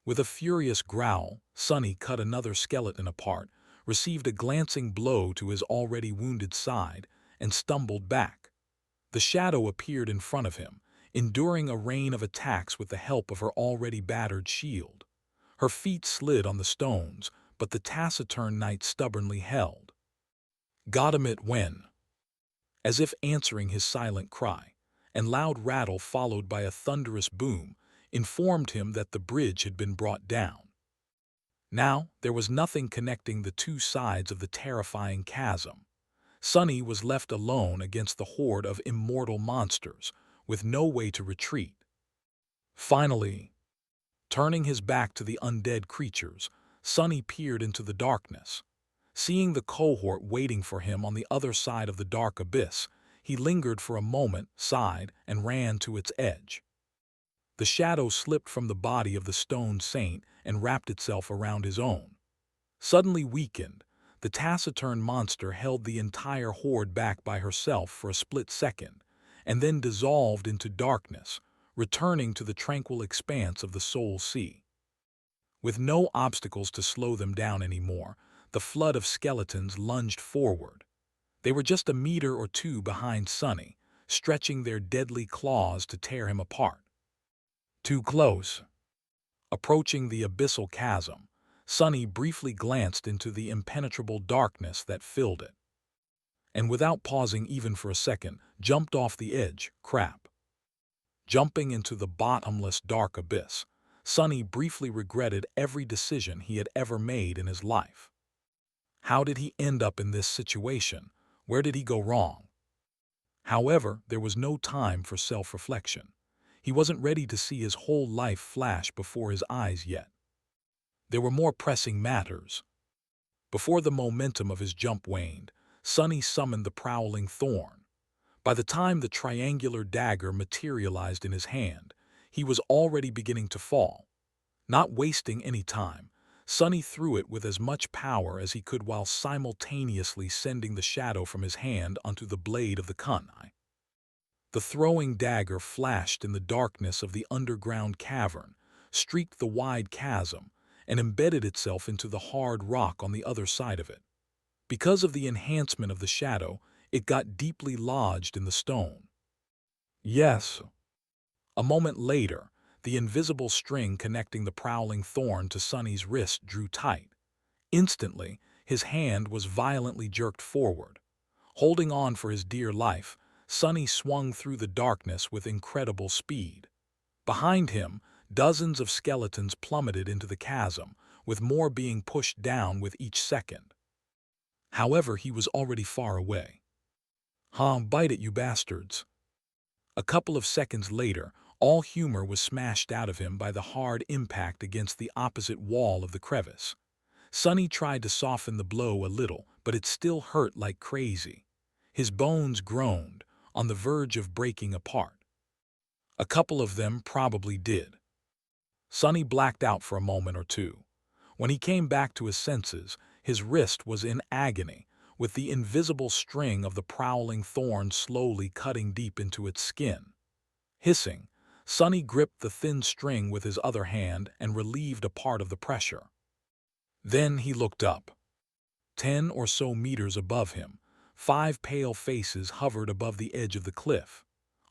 With a furious growl, Sonny cut another skeleton apart, received a glancing blow to his already wounded side, and stumbled back. The shadow appeared in front of him, enduring a rain of attacks with the help of her already battered shield. Her feet slid on the stones, but the taciturn knight stubbornly held. Got him it when, as if answering his silent cry, and loud rattle followed by a thunderous boom, informed him that the bridge had been brought down. Now there was nothing connecting the two sides of the terrifying chasm. Sonny was left alone against the horde of immortal monsters, with no way to retreat. Finally, turning his back to the undead creatures, Sonny peered into the darkness. Seeing the cohort waiting for him on the other side of the dark abyss, he lingered for a moment, sighed, and ran to its edge. The shadow slipped from the body of the stone saint and wrapped itself around his own. Suddenly weakened, the taciturn monster held the entire horde back by herself for a split second, and then dissolved into darkness, returning to the tranquil expanse of the Soul Sea. With no obstacles to slow them down anymore, the flood of skeletons lunged forward. They were just a meter or two behind Sonny, stretching their deadly claws to tear him apart. Too close. Approaching the abyssal chasm, Sonny briefly glanced into the impenetrable darkness that filled it. And without pausing even for a second, jumped off the edge, crap. Jumping into the bottomless dark abyss, Sonny briefly regretted every decision he had ever made in his life. How did he end up in this situation? Where did he go wrong? However, there was no time for self-reflection. He wasn't ready to see his whole life flash before his eyes yet. There were more pressing matters. Before the momentum of his jump waned, Sonny summoned the prowling thorn. By the time the triangular dagger materialized in his hand, he was already beginning to fall. Not wasting any time, Sonny threw it with as much power as he could while simultaneously sending the shadow from his hand onto the blade of the kunai. The throwing dagger flashed in the darkness of the underground cavern, streaked the wide chasm, and embedded itself into the hard rock on the other side of it. Because of the enhancement of the shadow, it got deeply lodged in the stone. Yes. A moment later, the invisible string connecting the prowling thorn to Sonny's wrist drew tight. Instantly, his hand was violently jerked forward. Holding on for his dear life, Sonny swung through the darkness with incredible speed. Behind him, dozens of skeletons plummeted into the chasm, with more being pushed down with each second. However, he was already far away. Bite it, you bastards. A couple of seconds later, all humor was smashed out of him by the hard impact against the opposite wall of the crevice. Sonny tried to soften the blow a little, but it still hurt like crazy. His bones groaned, on the verge of breaking apart. A couple of them probably did. Sonny blacked out for a moment or two. When he came back to his senses, his wrist was in agony, with the invisible string of the prowling thorn slowly cutting deep into its skin. Hissing, Sonny gripped the thin string with his other hand and relieved a part of the pressure. Then he looked up. 10 or so meters above him, 5 pale faces hovered above the edge of the cliff.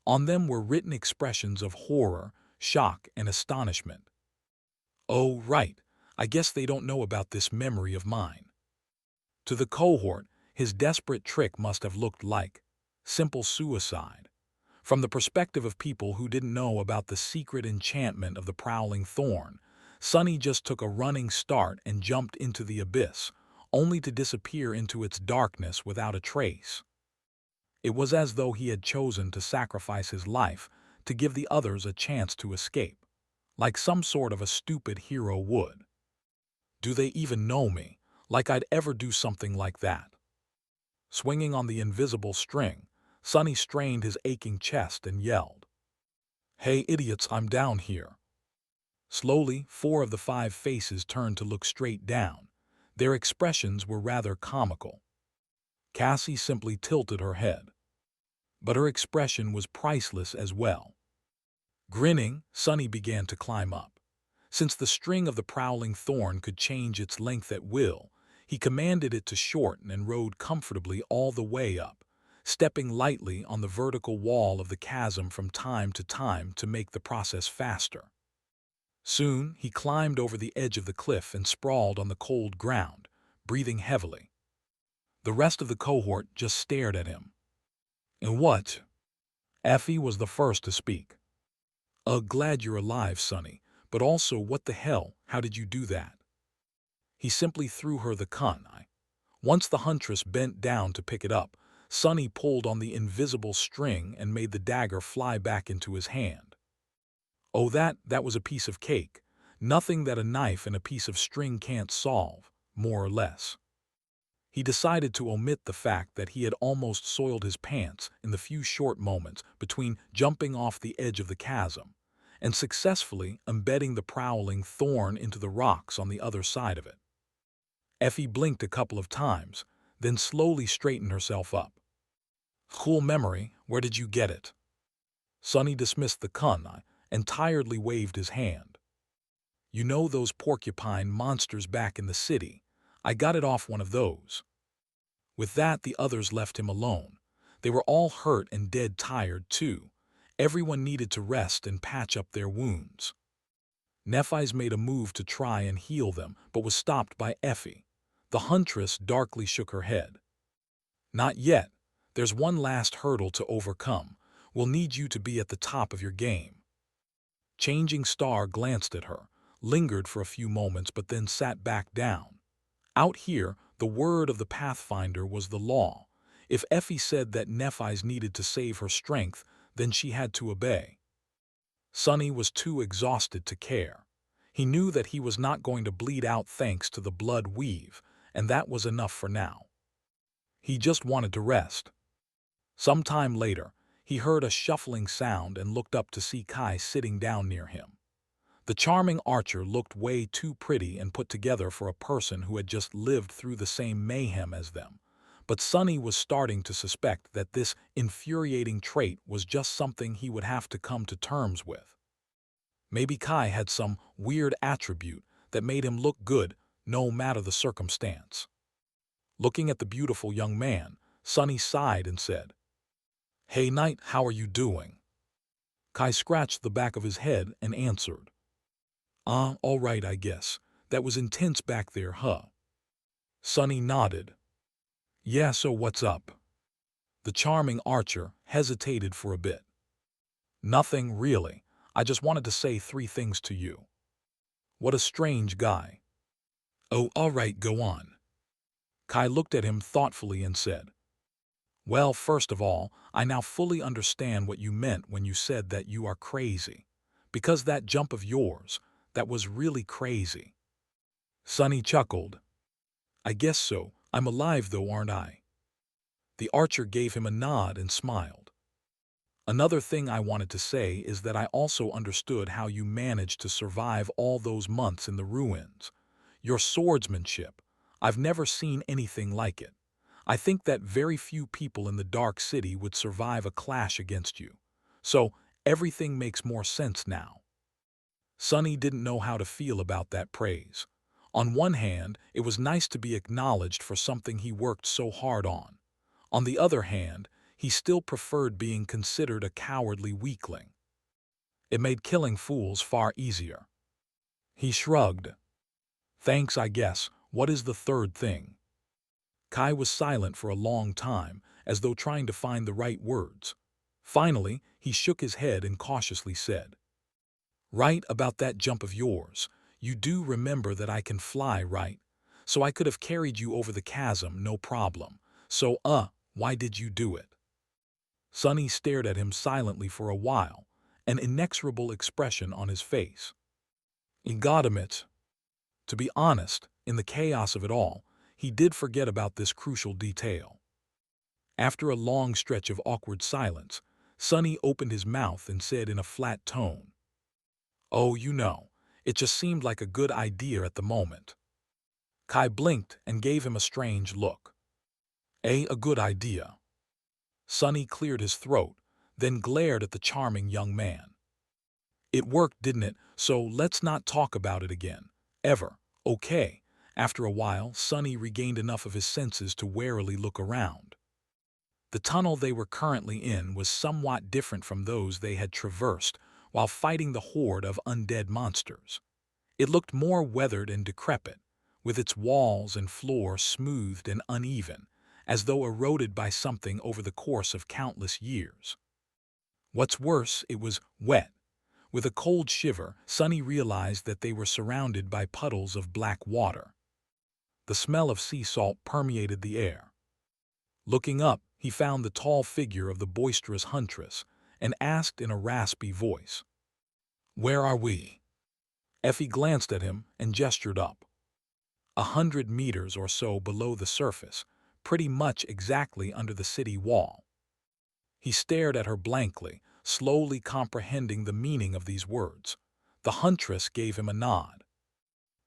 On them were written expressions of horror, shock, and astonishment. "Oh, right, I guess they don't know about this memory of mine." To the cohort, his desperate trick must have looked like simple suicide. From the perspective of people who didn't know about the secret enchantment of the prowling thorn, Sonny just took a running start and jumped into the abyss, only to disappear into its darkness without a trace. It was as though he had chosen to sacrifice his life to give the others a chance to escape, like some sort of a stupid hero would. Do they even know me? Like I'd ever do something like that? Swinging on the invisible string, Sonny strained his aching chest and yelled, "Hey idiots, I'm down here." Slowly, 4 of the 5 faces turned to look straight down. Their expressions were rather comical. Cassie simply tilted her head. But her expression was priceless as well. Grinning, Sonny began to climb up. Since the string of the prowling thorn could change its length at will, he commanded it to shorten and rode comfortably all the way up, stepping lightly on the vertical wall of the chasm from time to make the process faster. Soon, he climbed over the edge of the cliff and sprawled on the cold ground, breathing heavily. The rest of the cohort just stared at him. "And what?" Effie was the first to speak. Glad you're alive, Sonny, but also what the hell, how did you do that?" He simply threw her the kunai. Once the huntress bent down to pick it up, Sonny pulled on the invisible string and made the dagger fly back into his hand. Oh, that was a piece of cake. Nothing that a knife and a piece of string can't solve, more or less. He decided to omit the fact that he had almost soiled his pants in the few short moments between jumping off the edge of the chasm and successfully embedding the prowling thorn into the rocks on the other side of it. Effie blinked a couple of times, then slowly straightened herself up. "Cool memory, where did you get it?" Sonny dismissed the kunai and tiredly waved his hand. "You know those porcupine monsters back in the city? I got it off one of those." With that, the others left him alone. They were all hurt and dead tired, too. Everyone needed to rest and patch up their wounds. Nephi's made a move to try and heal them, but was stopped by Effie. The huntress darkly shook her head. "Not yet. There's one last hurdle to overcome. We'll need you to be at the top of your game." Changing Star glanced at her, lingered for a few moments, but then sat back down. Out here, the word of the Pathfinder was the law. If Effie said that Nephi's needed to save her strength, then she had to obey. Sonny was too exhausted to care. He knew that he was not going to bleed out thanks to the blood weave, and that was enough for now. He just wanted to rest. Some time later, he heard a shuffling sound and looked up to see Kai sitting down near him. The charming archer looked way too pretty and put together for a person who had just lived through the same mayhem as them, but Sonny was starting to suspect that this infuriating trait was just something he would have to come to terms with. Maybe Kai had some weird attribute that made him look good no matter the circumstance. Looking at the beautiful young man, Sonny sighed and said, "Hey Knight, how are you doing?" Kai scratched the back of his head and answered, All right, I guess. That was intense back there, huh?" Sonny nodded. "Yeah, so what's up?" The charming archer hesitated for a bit. "Nothing, really. I just wanted to say 3 things to you." "What a strange guy." "Oh, all right, go on." Kai looked at him thoughtfully and said, Well, first of all, I now fully understand what you meant when you said that you are crazy. Because that jump of yours, that was really crazy. Sonny chuckled. I guess so. I'm alive though, aren't I? The archer gave him a nod and smiled. Another thing I wanted to say is that I also understood how you managed to survive all those months in the ruins. Your swordsmanship, I've never seen anything like it. I think that very few people in the Dark City would survive a clash against you. So, everything makes more sense now. Sonny didn't know how to feel about that praise. On one hand, it was nice to be acknowledged for something he worked so hard on. On the other hand, he still preferred being considered a cowardly weakling. It made killing fools far easier. He shrugged. Thanks, I guess. What is the third thing? Kai was silent for a long time, as though trying to find the right words. Finally, he shook his head and cautiously said, Right about that jump of yours. You do remember that I can fly, right? So I could have carried you over the chasm, no problem. So, why did you do it? Sonny stared at him silently for a while, an inexorable expression on his face. He got him it. To be honest, in the chaos of it all, he did forget about this crucial detail. After a long stretch of awkward silence, Sonny opened his mouth and said in a flat tone, Oh, it just seemed like a good idea at the moment. Kai blinked and gave him a strange look. A good idea. Sonny cleared his throat, then glared at the charming young man. It worked, didn't it? So let's not talk about it again. Ever. Okay. After a while, Sonny regained enough of his senses to warily look around. The tunnel they were currently in was somewhat different from those they had traversed while fighting the horde of undead monsters. It looked more weathered and decrepit, with its walls and floor smoothed and uneven, as though eroded by something over the course of countless years. What's worse, it was wet. With a cold shiver, Sonny realized that they were surrounded by puddles of black water. The smell of sea salt permeated the air. Looking up, he found the tall figure of the boisterous huntress and asked in a raspy voice, Where are we? Effie glanced at him and gestured up. 100 meters or so below the surface, pretty much exactly under the city wall. He stared at her blankly, slowly comprehending the meaning of these words. The huntress gave him a nod.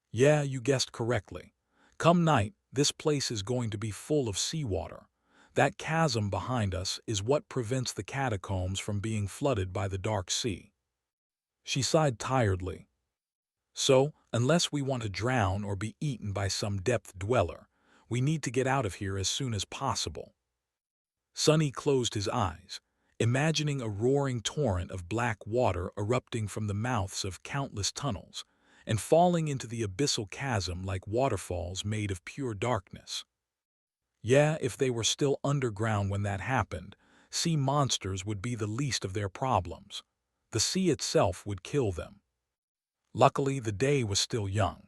Yeah, you guessed correctly. Come night, this place is going to be full of seawater. That chasm behind us is what prevents the catacombs from being flooded by the dark sea. She sighed tiredly. So, unless we want to drown or be eaten by some depth dweller, we need to get out of here as soon as possible. Sonny closed his eyes, imagining a roaring torrent of black water erupting from the mouths of countless tunnels and falling into the abyssal chasm like waterfalls made of pure darkness. Yeah, if they were still underground when that happened, sea monsters would be the least of their problems. The sea itself would kill them. Luckily, the day was still young.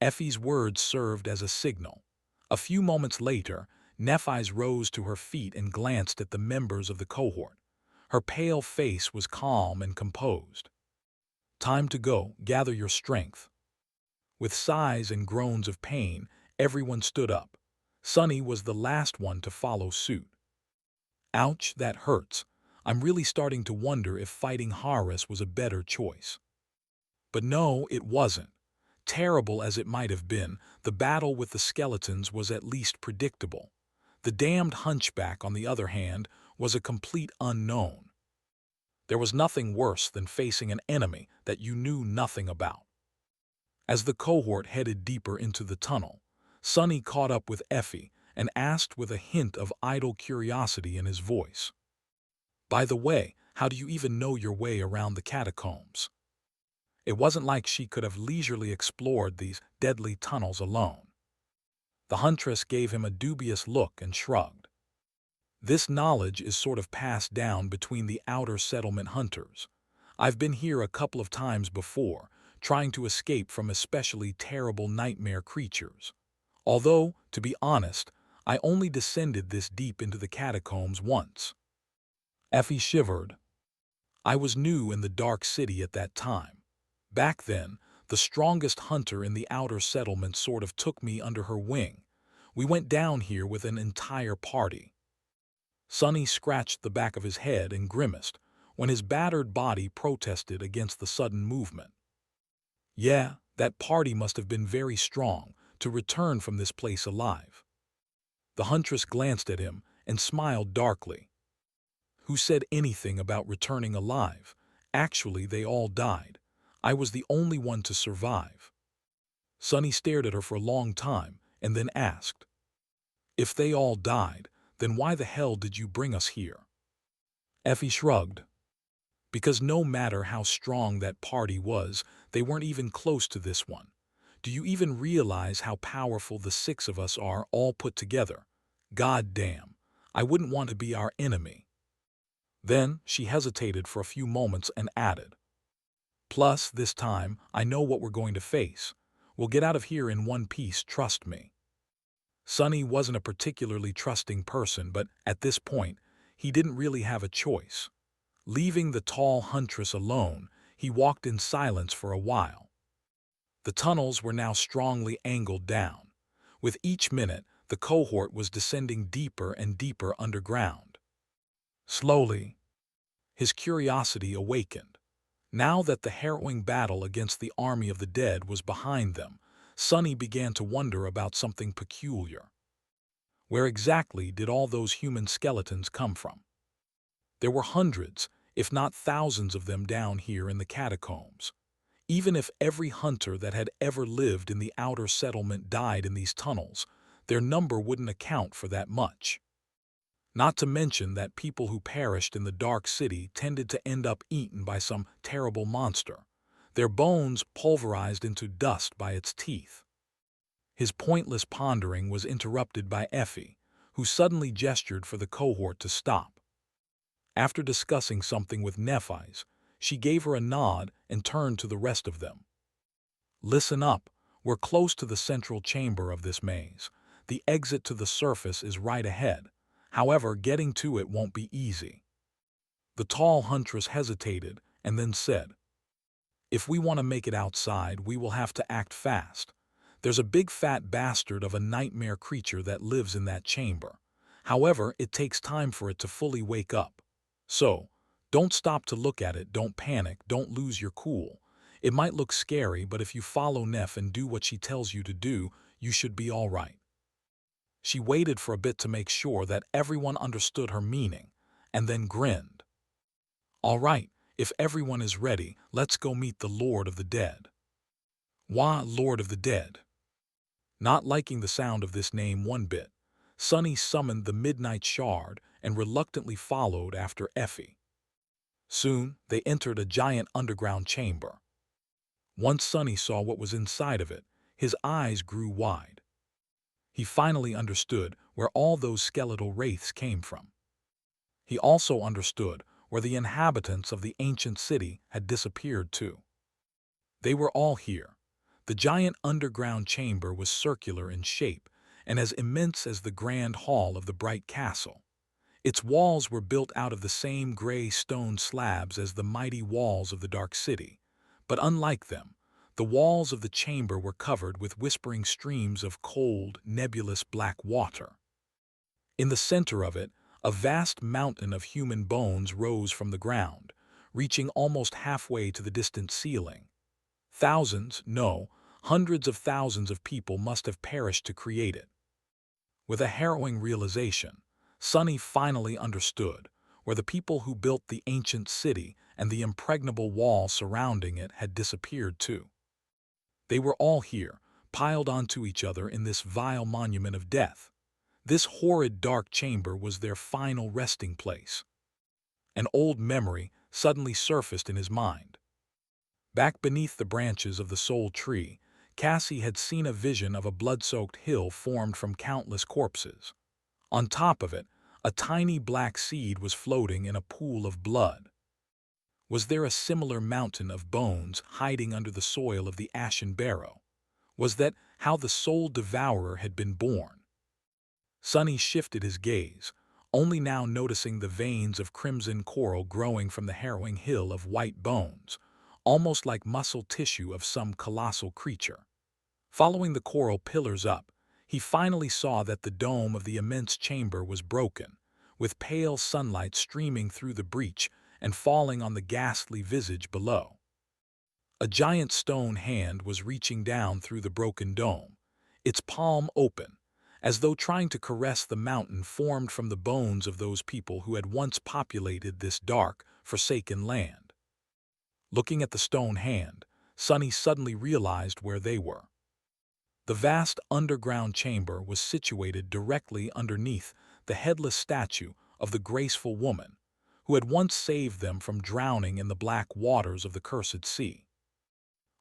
Effie's words served as a signal. A few moments later, Nephi's rose to her feet and glanced at the members of the cohort. Her pale face was calm and composed. Time to go, gather your strength. With sighs and groans of pain, everyone stood up. Sonny was the last one to follow suit. Ouch, that hurts. I'm really starting to wonder if fighting Horus was a better choice. But no, it wasn't. Terrible as it might have been, the battle with the skeletons was at least predictable. The damned hunchback, on the other hand, was a complete unknown. There was nothing worse than facing an enemy that you knew nothing about. As the cohort headed deeper into the tunnel, Sonny caught up with Effie and asked with a hint of idle curiosity in his voice. By the way, how do you even know your way around the catacombs? It wasn't like she could have leisurely explored these deadly tunnels alone. The huntress gave him a dubious look and shrugged. This knowledge is sort of passed down between the outer settlement hunters. I've been here a couple of times before, trying to escape from especially terrible nightmare creatures. Although, to be honest, I only descended this deep into the catacombs once." Effie shivered. "I was new in the Dark City at that time. Back then, the strongest hunter in the outer settlement sort of took me under her wing. We went down here with an entire party." Sonny scratched the back of his head and grimaced when his battered body protested against the sudden movement. "Yeah, that party must have been very strong to return from this place alive." The huntress glanced at him and smiled darkly. "Who said anything about returning alive? Actually, they all died. I was the only one to survive." Sonny stared at her for a long time and then asked, "If they all died, then why the hell did you bring us here?" Effie shrugged. "Because no matter how strong that party was, they weren't even close to this one. Do you even realize how powerful the six of us are all put together? God damn, I wouldn't want to be our enemy." Then she hesitated for a few moments and added, "Plus, this time, I know what we're going to face. We'll get out of here in one piece, trust me." Sonny wasn't a particularly trusting person, but at this point, he didn't really have a choice. Leaving the tall huntress alone, he walked in silence for a while. The tunnels were now strongly angled down. With each minute, the cohort was descending deeper and deeper underground. Slowly, his curiosity awakened. Now that the harrowing battle against the army of the dead was behind them, Sonny began to wonder about something peculiar. Where exactly did all those human skeletons come from? There were hundreds, if not thousands of them down here in the catacombs. Even if every hunter that had ever lived in the outer settlement died in these tunnels, their number wouldn't account for that much. Not to mention that people who perished in the Dark City tended to end up eaten by some terrible monster, their bones pulverized into dust by its teeth. His pointless pondering was interrupted by Effie, who suddenly gestured for the cohort to stop. After discussing something with Nephi's, she gave her a nod and turned to the rest of them. "Listen up, we're close to the central chamber of this maze. The exit to the surface is right ahead. However, getting to it won't be easy." The tall huntress hesitated and then said, "If we want to make it outside, we will have to act fast. There's a big fat bastard of a nightmare creature that lives in that chamber. However, it takes time for it to fully wake up. So, don't stop to look at it, don't panic, don't lose your cool. It might look scary, but if you follow Neph and do what she tells you to do, you should be all right." She waited for a bit to make sure that everyone understood her meaning, and then grinned. "All right, if everyone is ready, let's go meet the Lord of the Dead." "Why, Lord of the Dead?" Not liking the sound of this name one bit, Sonny summoned the Midnight Shard and reluctantly followed after Effie. Soon, they entered a giant underground chamber. Once Sonny saw what was inside of it, his eyes grew wide. He finally understood where all those skeletal wraiths came from. He also understood where the inhabitants of the ancient city had disappeared to. They were all here. The giant underground chamber was circular in shape and as immense as the grand hall of the bright castle. Its walls were built out of the same gray stone slabs as the mighty walls of the Dark City, but unlike them, the walls of the chamber were covered with whispering streams of cold, nebulous black water. In the center of it, a vast mountain of human bones rose from the ground, reaching almost halfway to the distant ceiling. Thousands, no, hundreds of thousands of people must have perished to create it. With a harrowing realization, Sonny finally understood where the people who built the ancient city and the impregnable wall surrounding it had disappeared to. They were all here, piled onto each other in this vile monument of death. This horrid dark chamber was their final resting place. An old memory suddenly surfaced in his mind. Back beneath the branches of the soul tree, Cassie had seen a vision of a blood-soaked hill formed from countless corpses. On top of it, a tiny black seed was floating in a pool of blood. Was there a similar mountain of bones hiding under the soil of the Ashen Barrow? Was that how the Soul Devourer had been born? Sonny shifted his gaze, only now noticing the veins of crimson coral growing from the harrowing hill of white bones, almost like muscle tissue of some colossal creature. Following the coral pillars up, he finally saw that the dome of the immense chamber was broken, with pale sunlight streaming through the breach and falling on the ghastly visage below. A giant stone hand was reaching down through the broken dome, its palm open, as though trying to caress the mountain formed from the bones of those people who had once populated this dark, forsaken land. Looking at the stone hand, Sonny suddenly realized where they were. The vast underground chamber was situated directly underneath the headless statue of the graceful woman who had once saved them from drowning in the black waters of the cursed sea.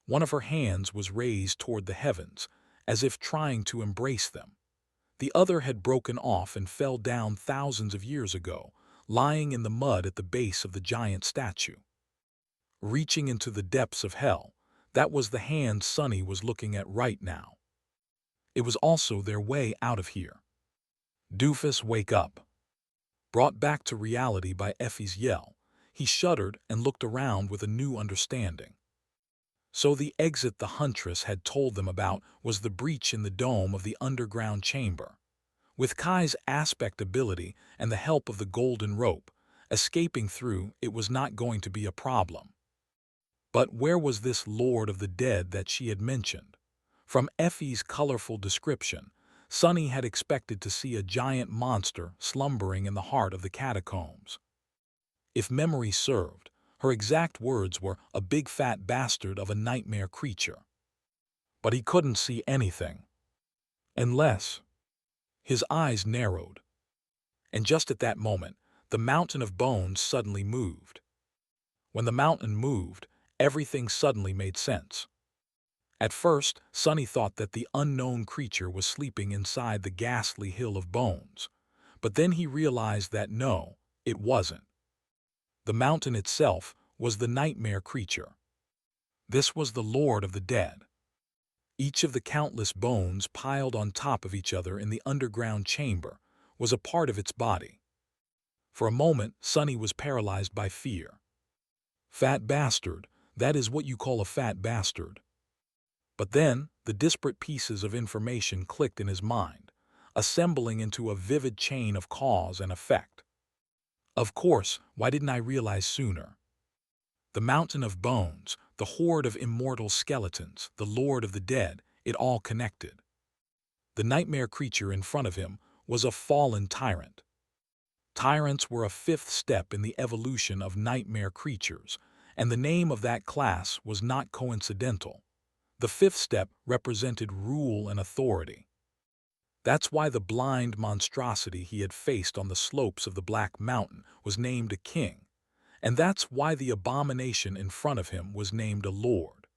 One of her hands was raised toward the heavens, as if trying to embrace them. The other had broken off and fell down thousands of years ago, lying in the mud at the base of the giant statue. Reaching into the depths of hell, that was the hand Sonny was looking at right now. It was also their way out of here. Doofus, wake up. Brought back to reality by Effie's yell, he shuddered and looked around with a new understanding. So the exit the huntress had told them about was the breach in the dome of the underground chamber. With Kai's aspect ability and the help of the golden rope, escaping through it was not going to be a problem. But where was this Lord of the Dead that she had mentioned? From Effie's colorful description, Sonny had expected to see a giant monster slumbering in the heart of the catacombs. If memory served, her exact words were a big fat bastard of a nightmare creature. But he couldn't see anything. Unless... His eyes narrowed. And just at that moment, the mountain of bones suddenly moved. When the mountain moved, everything suddenly made sense. At first, Sonny thought that the unknown creature was sleeping inside the ghastly hill of bones. But then he realized that no, it wasn't. The mountain itself was the nightmare creature. This was the Lord of the Dead. Each of the countless bones piled on top of each other in the underground chamber was a part of its body. For a moment, Sonny was paralyzed by fear. Fat bastard, that is what you call a fat bastard. But then, the disparate pieces of information clicked in his mind, assembling into a vivid chain of cause and effect. Of course, why didn't I realize sooner? The mountain of bones, the horde of immortal skeletons, the Lord of the Dead, it all connected. The nightmare creature in front of him was a fallen tyrant. Tyrants were a fifth step in the evolution of nightmare creatures, and the name of that class was not coincidental. The fifth step represented rule and authority. That's why the blind monstrosity he had faced on the slopes of the Black Mountain was named a king, and that's why the abomination in front of him was named a lord.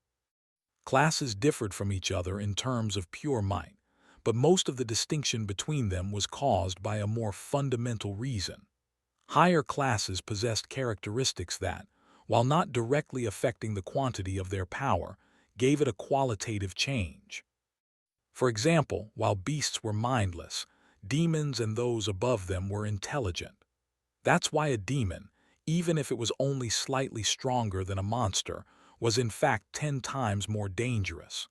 Classes differed from each other in terms of pure might, but most of the distinction between them was caused by a more fundamental reason. Higher classes possessed characteristics that, while not directly affecting the quantity of their power, gave it a qualitative change. For example, while beasts were mindless, demons and those above them were intelligent. That's why a demon, even if it was only slightly stronger than a monster, was in fact 10 times more dangerous.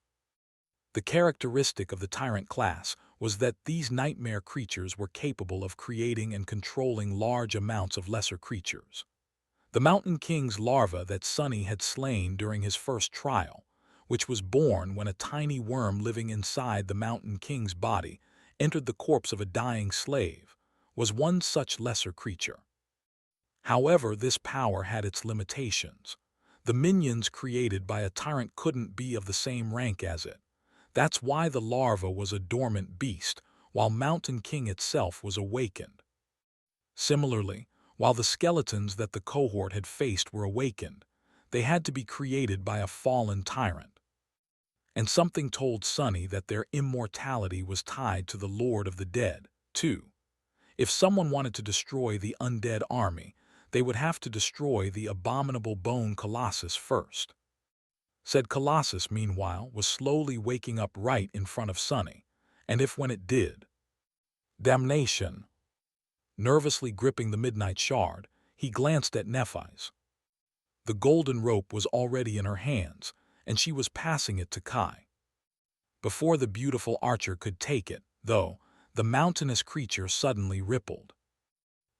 The characteristic of the tyrant class was that these nightmare creatures were capable of creating and controlling large amounts of lesser creatures. The Mountain King's larva that Sonny had slain during his first trial, which was born when a tiny worm living inside the Mountain King's body entered the corpse of a dying slave, was one such lesser creature. However, this power had its limitations. The minions created by a tyrant couldn't be of the same rank as it. That's why the larva was a dormant beast, while Mountain King itself was awakened. Similarly, while the skeletons that the cohort had faced were awakened, they had to be created by a fallen tyrant. And something told Sonny that their immortality was tied to the Lord of the Dead, too. If someone wanted to destroy the undead army, they would have to destroy the abominable bone colossus first. Said colossus, meanwhile, was slowly waking up right in front of Sonny, and if when it did, Damnation! Nervously gripping the midnight shard, he glanced at Nephi's. The golden rope was already in her hands, and she was passing it to Kai. Before the beautiful archer could take it, though, the mountainous creature suddenly rippled.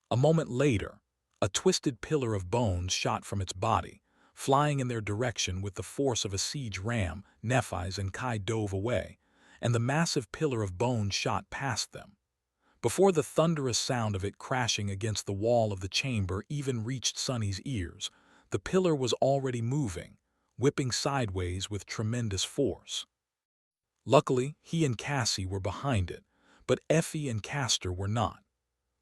A moment later, a twisted pillar of bones shot from its body, flying in their direction with the force of a siege ram. Nephi's and Kai dove away, and the massive pillar of bones shot past them. Before the thunderous sound of it crashing against the wall of the chamber even reached Sonny's ears, the pillar was already moving, whipping sideways with tremendous force. Luckily, he and Cassie were behind it, but Effie and Castor were not.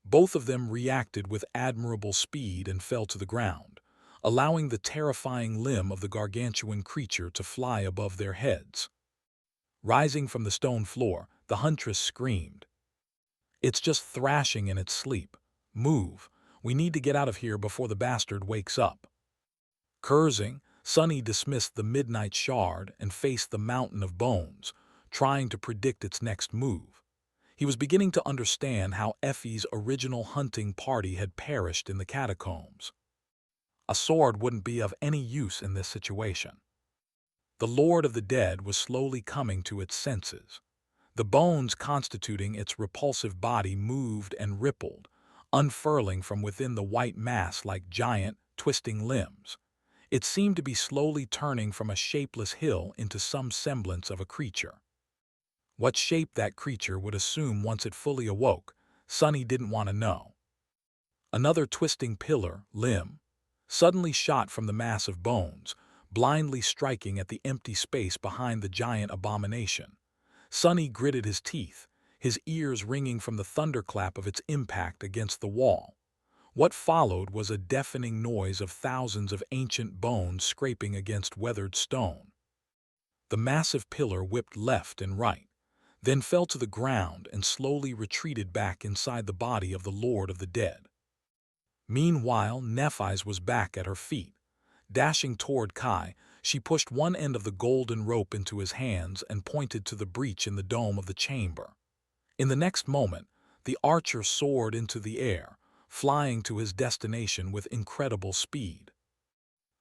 Both of them reacted with admirable speed and fell to the ground, allowing the terrifying limb of the gargantuan creature to fly above their heads. Rising from the stone floor, the huntress screamed, "It's just thrashing in its sleep. Move. We need to get out of here before the bastard wakes up." Cursing, Sonny dismissed the midnight shard and faced the mountain of bones, trying to predict its next move. He was beginning to understand how Effie's original hunting party had perished in the catacombs. A sword wouldn't be of any use in this situation. The Lord of the Dead was slowly coming to its senses. The bones constituting its repulsive body moved and rippled, unfurling from within the white mass like giant, twisting limbs. It seemed to be slowly turning from a shapeless hill into some semblance of a creature. What shape that creature would assume once it fully awoke, Sonny didn't want to know. Another twisting pillar, limb, suddenly shot from the mass of bones, blindly striking at the empty space behind the giant abomination. Sonny gritted his teeth, his ears ringing from the thunderclap of its impact against the wall. What followed was a deafening noise of thousands of ancient bones scraping against weathered stone. The massive pillar whipped left and right, then fell to the ground and slowly retreated back inside the body of the Lord of the Dead. Meanwhile, Nephi's was back at her feet. Dashing toward Kai, she pushed one end of the golden rope into his hands and pointed to the breach in the dome of the chamber. In the next moment, the archer soared into the air, flying to his destination with incredible speed.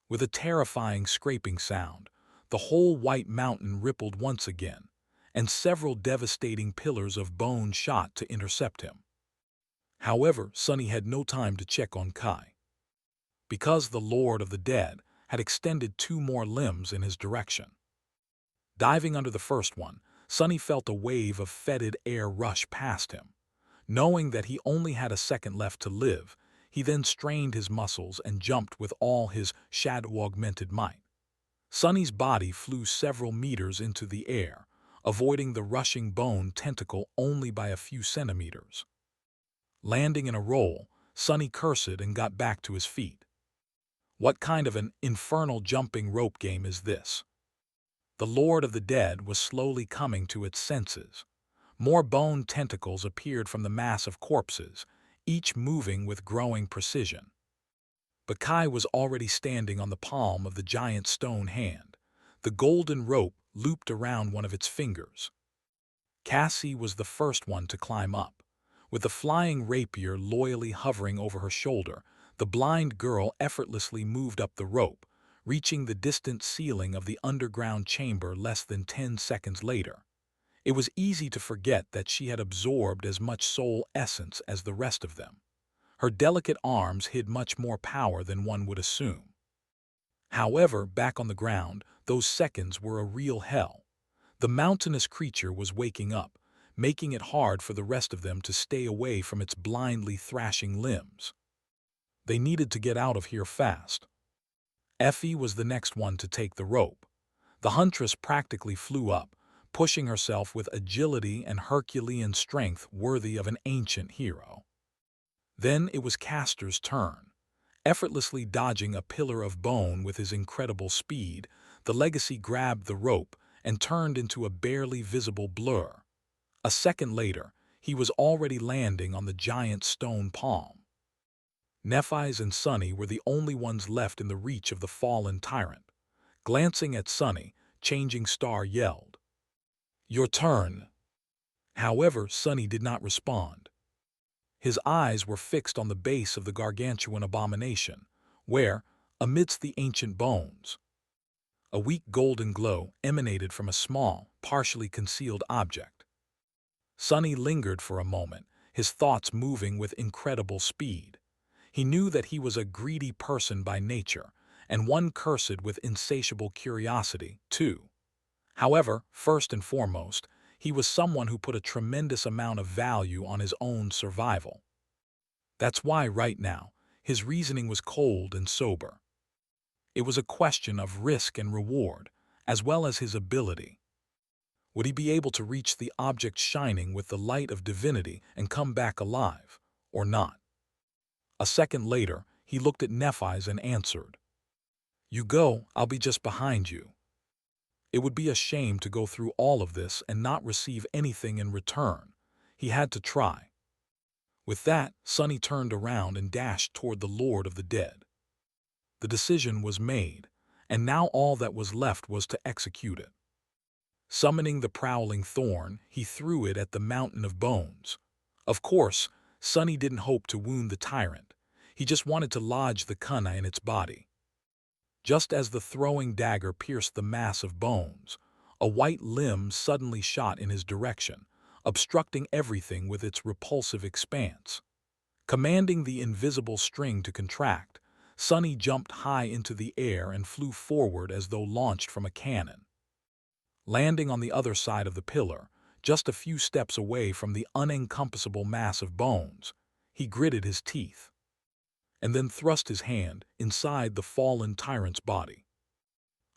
With a terrifying scraping sound, the whole white mountain rippled once again, and several devastating pillars of bone shot to intercept him. However, Sonny had no time to check on Kai. Because the Lord of the Dead had extended two more limbs in his direction. Diving under the first one, Sonny felt a wave of fetid air rush past him. Knowing that he only had a second left to live, he then strained his muscles and jumped with all his shadow-augmented might. Sonny's body flew several meters into the air, avoiding the rushing bone tentacle only by a few centimeters. Landing in a roll, Sonny cursed and got back to his feet. What kind of an infernal jumping rope game is this? The Lord of the Dead was slowly coming to its senses. More bone tentacles appeared from the mass of corpses, each moving with growing precision. But Kai was already standing on the palm of the giant stone hand. The golden rope looped around one of its fingers. Cassie was the first one to climb up. With the flying rapier loyally hovering over her shoulder, the blind girl effortlessly moved up the rope, reaching the distant ceiling of the underground chamber less than 10 seconds later. It was easy to forget that she had absorbed as much soul essence as the rest of them. Her delicate arms hid much more power than one would assume. However, back on the ground, those seconds were a real hell. The mountainous creature was waking up, making it hard for the rest of them to stay away from its blindly thrashing limbs. They needed to get out of here fast. Effie was the next one to take the rope. The huntress practically flew up, pushing herself with agility and Herculean strength worthy of an ancient hero. Then it was Castor's turn. Effortlessly dodging a pillar of bone with his incredible speed, the legacy grabbed the rope and turned into a barely visible blur. A second later, he was already landing on the giant stone palm. Nephi's and Sonny were the only ones left in the reach of the fallen tyrant. Glancing at Sonny, Changing Star yelled, "Your turn!" However, Sonny did not respond. His eyes were fixed on the base of the gargantuan abomination, where, amidst the ancient bones, a weak golden glow emanated from a small, partially concealed object. Sonny lingered for a moment, his thoughts moving with incredible speed. He knew that he was a greedy person by nature, and one cursed with insatiable curiosity, too. However, first and foremost, he was someone who put a tremendous amount of value on his own survival. That's why, right now, his reasoning was cold and sober. It was a question of risk and reward, as well as his ability. Would he be able to reach the object shining with the light of divinity and come back alive, or not? A second later, he looked at Nephi's and answered, "You go, I'll be just behind you." It would be a shame to go through all of this and not receive anything in return. He had to try. With that, Sonny turned around and dashed toward the Lord of the Dead. The decision was made, and now all that was left was to execute it. Summoning the prowling thorn, he threw it at the mountain of bones. Of course, Sonny didn't hope to wound the tyrant. He just wanted to lodge the kunai in its body. Just as the throwing dagger pierced the mass of bones, a white limb suddenly shot in his direction, obstructing everything with its repulsive expanse. Commanding the invisible string to contract, Sonny jumped high into the air and flew forward as though launched from a cannon. Landing on the other side of the pillar, just a few steps away from the unencompassable mass of bones, he gritted his teeth, and then thrust his hand inside the fallen tyrant's body.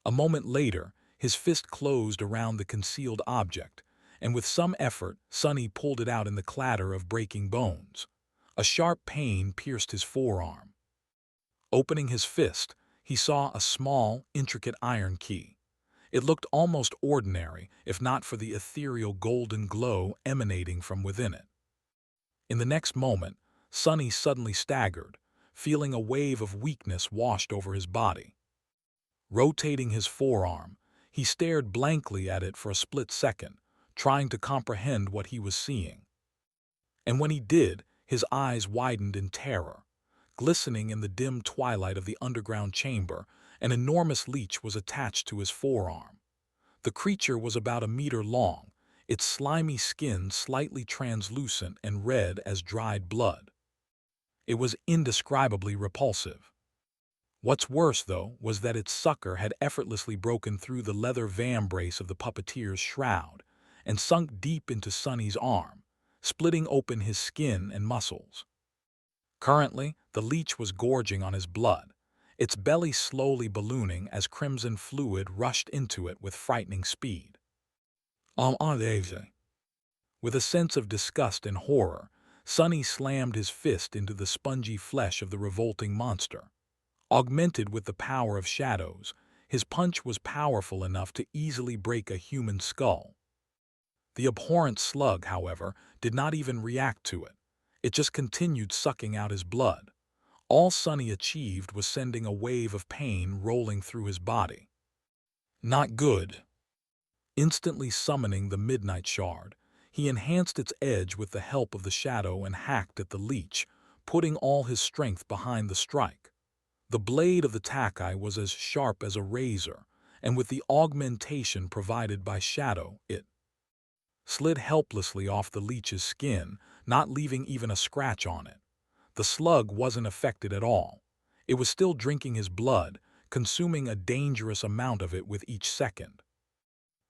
A moment later, his fist closed around the concealed object, and with some effort, Sonny pulled it out in the clatter of breaking bones. A sharp pain pierced his forearm. Opening his fist, he saw a small, intricate iron key. It looked almost ordinary, if not for the ethereal golden glow emanating from within it. In the next moment, Sonny suddenly staggered, feeling a wave of weakness washed over his body. Rotating his forearm, he stared blankly at it for a split second, trying to comprehend what he was seeing. And when he did, his eyes widened in terror. Glistening in the dim twilight of the underground chamber, an enormous leech was attached to his forearm. The creature was about a meter long, its slimy skin slightly translucent and red as dried blood. It was indescribably repulsive. What's worse, though, was that its sucker had effortlessly broken through the leather vambrace of the puppeteer's shroud and sunk deep into Sonny's arm, splitting open his skin and muscles. Currently, the leech was gorging on his blood, its belly slowly ballooning as crimson fluid rushed into it with frightening speed. With a sense of disgust and horror, Sonny slammed his fist into the spongy flesh of the revolting monster. Augmented with the power of shadows, his punch was powerful enough to easily break a human skull. The abhorrent slug, however, did not even react to it. It just continued sucking out his blood. All Sonny achieved was sending a wave of pain rolling through his body. Not good. Instantly summoning the Midnight Shard, he enhanced its edge with the help of the shadow and hacked at the leech, putting all his strength behind the strike. The blade of the takai was as sharp as a razor, and with the augmentation provided by shadow, it slid helplessly off the leech's skin, not leaving even a scratch on it. The slug wasn't affected at all. It was still drinking his blood, consuming a dangerous amount of it with each second.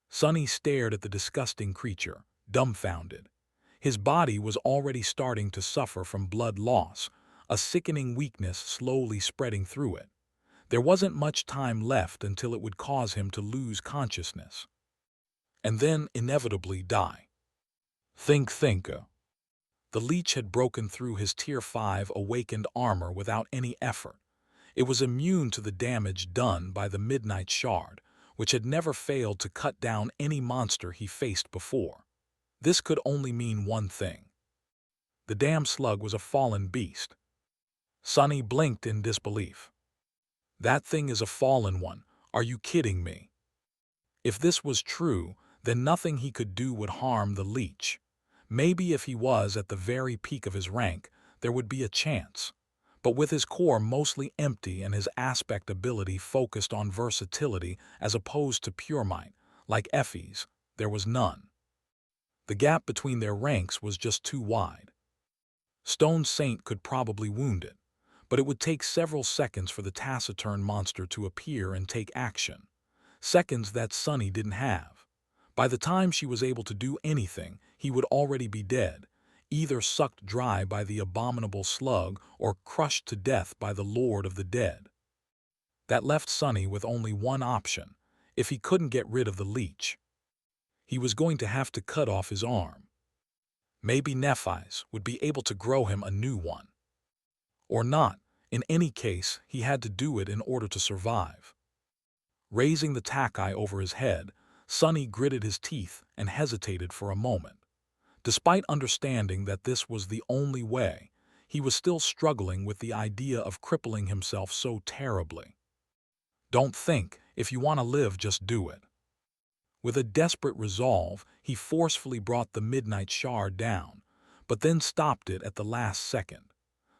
Sonny stared at the disgusting creature, dumbfounded. His body was already starting to suffer from blood loss, a sickening weakness slowly spreading through it. There wasn't much time left until it would cause him to lose consciousness, and then inevitably die. Think. The leech had broken through his Tier 5 awakened armor without any effort. It was immune to the damage done by the Midnight Shard, which had never failed to cut down any monster he faced before. This could only mean one thing. The damn slug was a fallen beast. Sonny blinked in disbelief. That thing is a fallen one. Are you kidding me? If this was true, then nothing he could do would harm the leech. Maybe if he was at the very peak of his rank, there would be a chance. But with his core mostly empty and his aspect ability focused on versatility as opposed to pure might, like Effie's, there was none. The gap between their ranks was just too wide. Stone Saint could probably wound it, but it would take several seconds for the taciturn monster to appear and take action. Seconds that Sunny didn't have. By the time she was able to do anything, he would already be dead, either sucked dry by the abominable slug or crushed to death by the Lord of the Dead. That left Sunny with only one option. If he couldn't get rid of the leech, he was going to have to cut off his arm. Maybe Nephi's would be able to grow him a new one. Or not. In any case, he had to do it in order to survive. Raising the takai over his head, Sunny gritted his teeth and hesitated for a moment. Despite understanding that this was the only way, he was still struggling with the idea of crippling himself so terribly. Don't think, if you want to live, just do it. With a desperate resolve, he forcefully brought the midnight shard down, but then stopped it at the last second.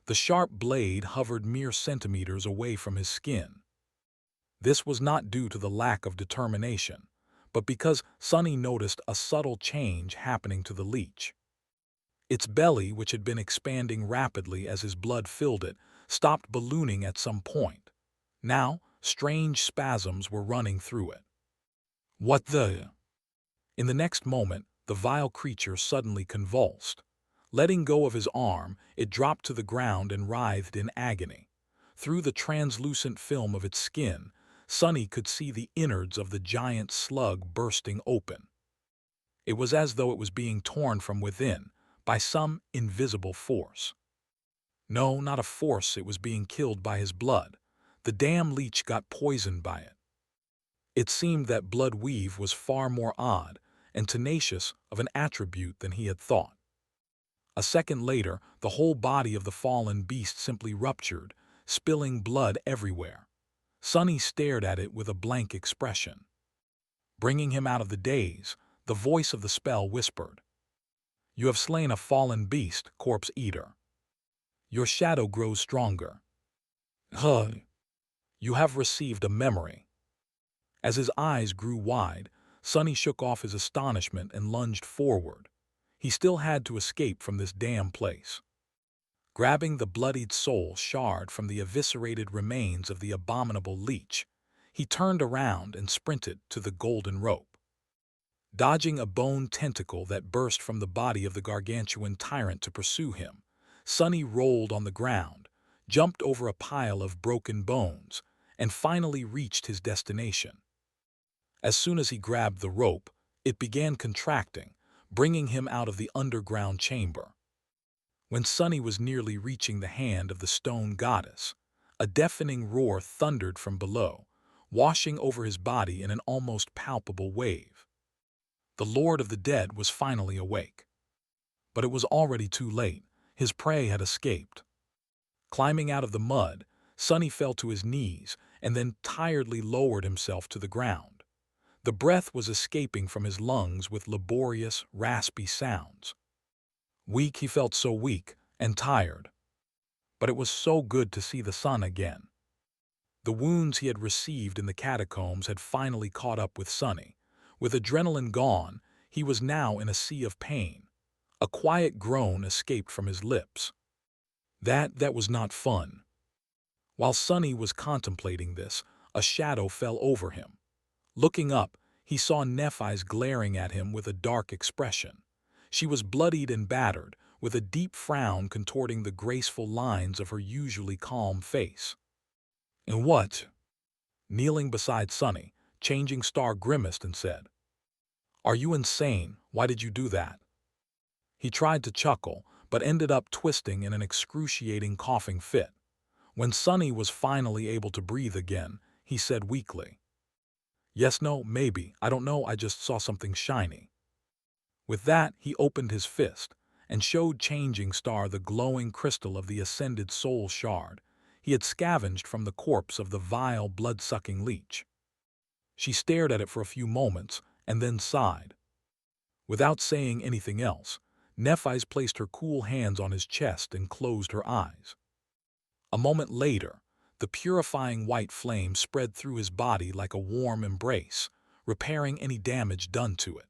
The sharp blade hovered mere centimeters away from his skin. This was not due to the lack of determination, but because Sunny noticed a subtle change happening to the leech. Its belly, which had been expanding rapidly as his blood filled it, stopped ballooning at some point. Now, strange spasms were running through it. What the? In the next moment, the vile creature suddenly convulsed. Letting go of his arm, it dropped to the ground and writhed in agony. Through the translucent film of its skin, Sunny could see the innards of the giant slug bursting open. It was as though it was being torn from within by some invisible force. No, not a force, it was being killed by his blood. The damn leech got poisoned by it. It seemed that blood weave was far more odd and tenacious of an attribute than he had thought. A second later, the whole body of the fallen beast simply ruptured, spilling blood everywhere. Sunny stared at it with a blank expression. Bringing him out of the daze, the voice of the spell whispered, "You have slain a fallen beast, corpse eater. Your shadow grows stronger. You have received a memory." As his eyes grew wide, Sunny shook off his astonishment and lunged forward. He still had to escape from this damn place. Grabbing the bloodied soul shard from the eviscerated remains of the abominable leech, he turned around and sprinted to the golden rope. Dodging a bone tentacle that burst from the body of the gargantuan tyrant to pursue him, Sunny rolled on the ground, jumped over a pile of broken bones, and finally reached his destination. As soon as he grabbed the rope, it began contracting, bringing him out of the underground chamber. When Sunny was nearly reaching the hand of the stone goddess, a deafening roar thundered from below, washing over his body in an almost palpable wave. The Lord of the Dead was finally awake. But it was already too late. His prey had escaped. Climbing out of the mud, Sunny fell to his knees and then tiredly lowered himself to the ground. The breath was escaping from his lungs with laborious, raspy sounds. Weak, he felt so weak and tired. But it was so good to see the sun again. The wounds he had received in the catacombs had finally caught up with Sunny. With adrenaline gone, he was now in a sea of pain. A quiet groan escaped from his lips. That was not fun. While Sunny was contemplating this, a shadow fell over him. Looking up, he saw Nephi's glaring at him with a dark expression. She was bloodied and battered, with a deep frown contorting the graceful lines of her usually calm face. "And what?" Kneeling beside Sunny, Changing Star grimaced and said, "Are you insane? Why did you do that?" He tried to chuckle, but ended up twisting in an excruciating coughing fit. When Sunny was finally able to breathe again, he said weakly, "Yes, no, maybe, I don't know, I just saw something shiny." With that, he opened his fist and showed Changing Star the glowing crystal of the ascended soul shard he had scavenged from the corpse of the vile, blood-sucking leech. She stared at it for a few moments and then sighed. Without saying anything else, Nephi's placed her cool hands on his chest and closed her eyes. A moment later, the purifying white flame spread through his body like a warm embrace, repairing any damage done to it.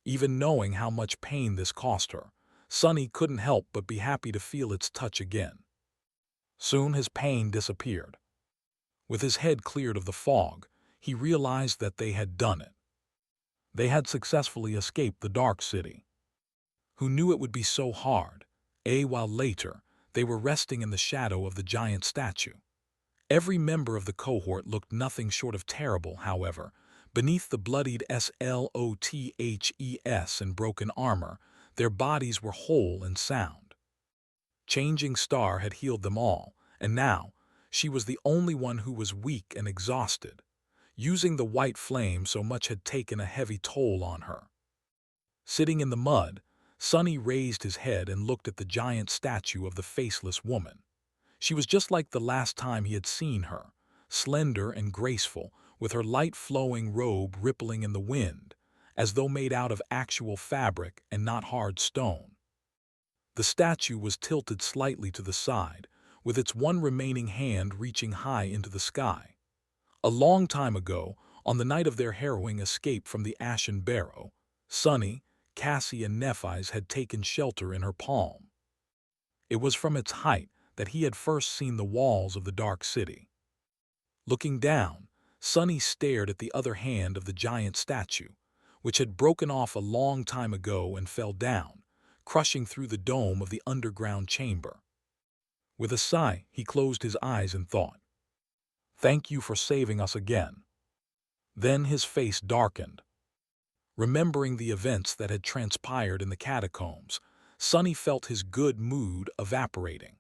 Even knowing how much pain this cost her, Sonny couldn't help but be happy to feel its touch again. Soon his pain disappeared. With his head cleared of the fog, he realized that they had done it. They had successfully escaped the Dark City. Who knew it would be so hard? A while later, they were resting in the shadow of the giant statue. Every member of the cohort looked nothing short of terrible, however. Beneath the bloodied slots and broken armor, their bodies were whole and sound. Changing Star had healed them all, and now she was the only one who was weak and exhausted. Using the white flame so much had taken a heavy toll on her. Sitting in the mud, Sonny raised his head and looked at the giant statue of the faceless woman. She was just like the last time he had seen her, slender and graceful, with her light flowing robe rippling in the wind, as though made out of actual fabric and not hard stone. The statue was tilted slightly to the side, with its one remaining hand reaching high into the sky. A long time ago, on the night of their harrowing escape from the Ashen Barrow, Sonny, Cassie, and Nephi's had taken shelter in her palm. It was from its height that he had first seen the walls of the Dark City. Looking down, Sonny stared at the other hand of the giant statue, which had broken off a long time ago and fell down, crushing through the dome of the underground chamber. With a sigh, he closed his eyes and thought, "Thank you for saving us again." Then his face darkened. Remembering the events that had transpired in the catacombs, Sonny felt his good mood evaporating.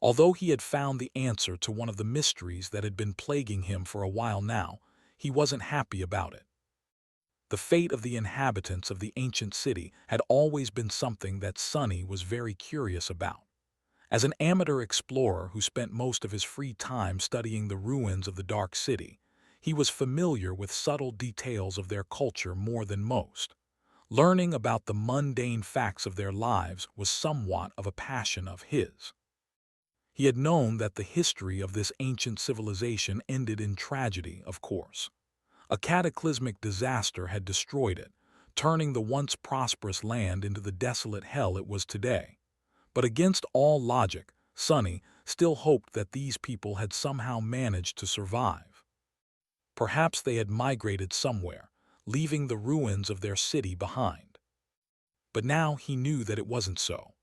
Although he had found the answer to one of the mysteries that had been plaguing him for a while now, he wasn't happy about it. The fate of the inhabitants of the ancient city had always been something that Sonny was very curious about. As an amateur explorer who spent most of his free time studying the ruins of the Dark City, he was familiar with subtle details of their culture more than most. Learning about the mundane facts of their lives was somewhat of a passion of his. He had known that the history of this ancient civilization ended in tragedy, of course. A cataclysmic disaster had destroyed it, turning the once prosperous land into the desolate hell it was today. But against all logic, Sonny still hoped that these people had somehow managed to survive. Perhaps they had migrated somewhere, leaving the ruins of their city behind. But now he knew that it wasn't so.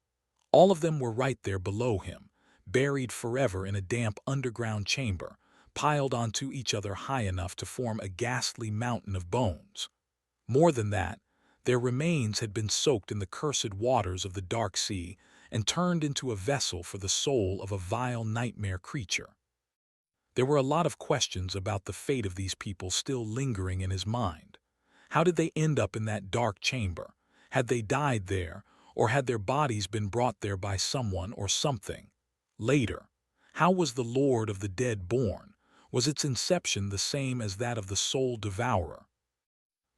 All of them were right there below him, buried forever in a damp underground chamber, piled onto each other high enough to form a ghastly mountain of bones. More than that, their remains had been soaked in the cursed waters of the Dark Sea and turned into a vessel for the soul of a vile nightmare creature. There were a lot of questions about the fate of these people still lingering in his mind. How did they end up in that dark chamber? Had they died there, or had their bodies been brought there by someone or something? Later, how was the Lord of the Dead born? Was its inception the same as that of the Soul Devourer?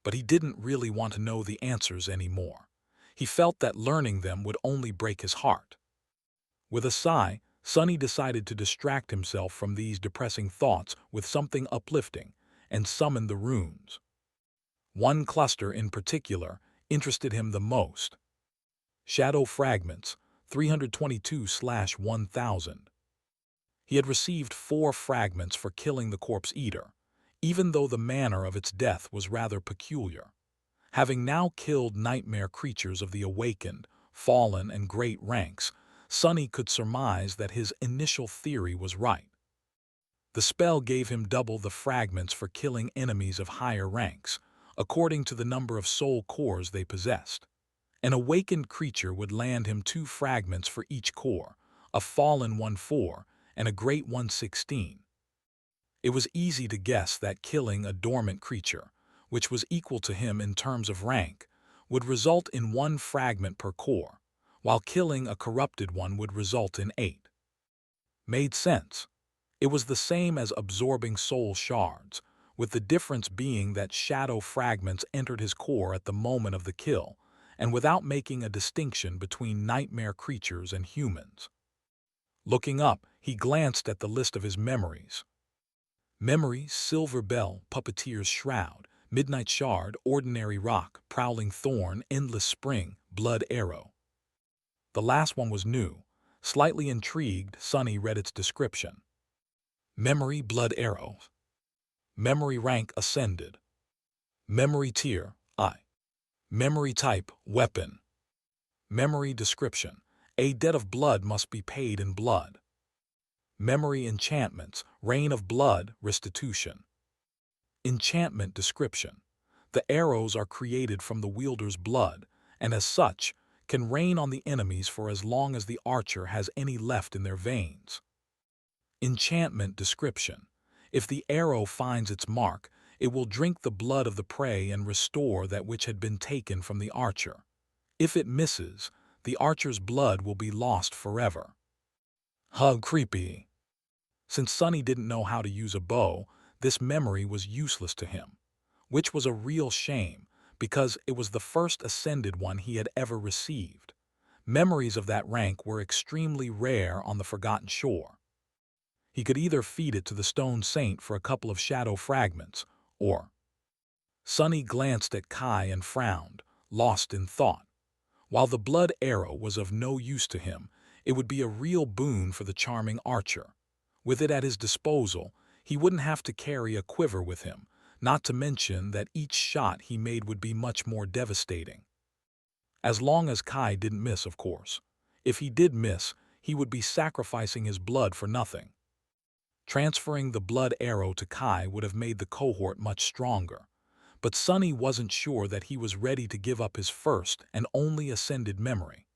But he didn't really want to know the answers anymore. He felt that learning them would only break his heart. With a sigh, Sonny decided to distract himself from these depressing thoughts with something uplifting and summoned the runes. One cluster in particular interested him the most. Shadow Fragments, 322/1000. He had received 4 fragments for killing the Corpse Eater, even though the manner of its death was rather peculiar. Having now killed nightmare creatures of the awakened, fallen, and great ranks, Sonny could surmise that his initial theory was right. The spell gave him double the fragments for killing enemies of higher ranks, according to the number of soul cores they possessed. An awakened creature would land him 2 fragments for each core, a fallen one 4, and a great one 16. It was easy to guess that killing a dormant creature, which was equal to him in terms of rank, would result in 1 fragment per core, while killing a corrupted one would result in 8. Made sense. It was the same as absorbing soul shards, with the difference being that shadow fragments entered his core at the moment of the kill, and without making a distinction between nightmare creatures and humans. Looking up, he glanced at the list of his memories. Memories: Silver Bell, Puppeteer's Shroud, Midnight Shard, Ordinary Rock, Prowling Thorn, Endless Spring, Blood Arrow. The last one was new. Slightly intrigued, Sonny read its description. Memory: Blood Arrow. Memory rank: Ascended. Memory tier: I. Memory type: Weapon. Memory description: a debt of blood must be paid in blood. Memory enchantments: Rain of Blood, Restitution. Enchantment description: the arrows are created from the wielder's blood, and as such, can rain on the enemies for as long as the archer has any left in their veins. Enchantment description: if the arrow finds its mark, it will drink the blood of the prey and restore that which had been taken from the archer. If it misses, the archer's blood will be lost forever. Creepy. Since Sonny didn't know how to use a bow, this memory was useless to him, which was a real shame because it was the first ascended one he had ever received. Memories of that rank were extremely rare on the Forgotten Shore. He could either feed it to the Stone Saint for a couple of shadow fragments, or... Sonny glanced at Kai and frowned, lost in thought. While the blood arrow was of no use to him, it would be a real boon for the charming archer. With it at his disposal, he wouldn't have to carry a quiver with him, not to mention that each shot he made would be much more devastating. As long as Kai didn't miss, of course. If he did miss, he would be sacrificing his blood for nothing. Transferring the blood arrow to Kai would have made the cohort much stronger, but Sonny wasn't sure that he was ready to give up his first and only ascended memory.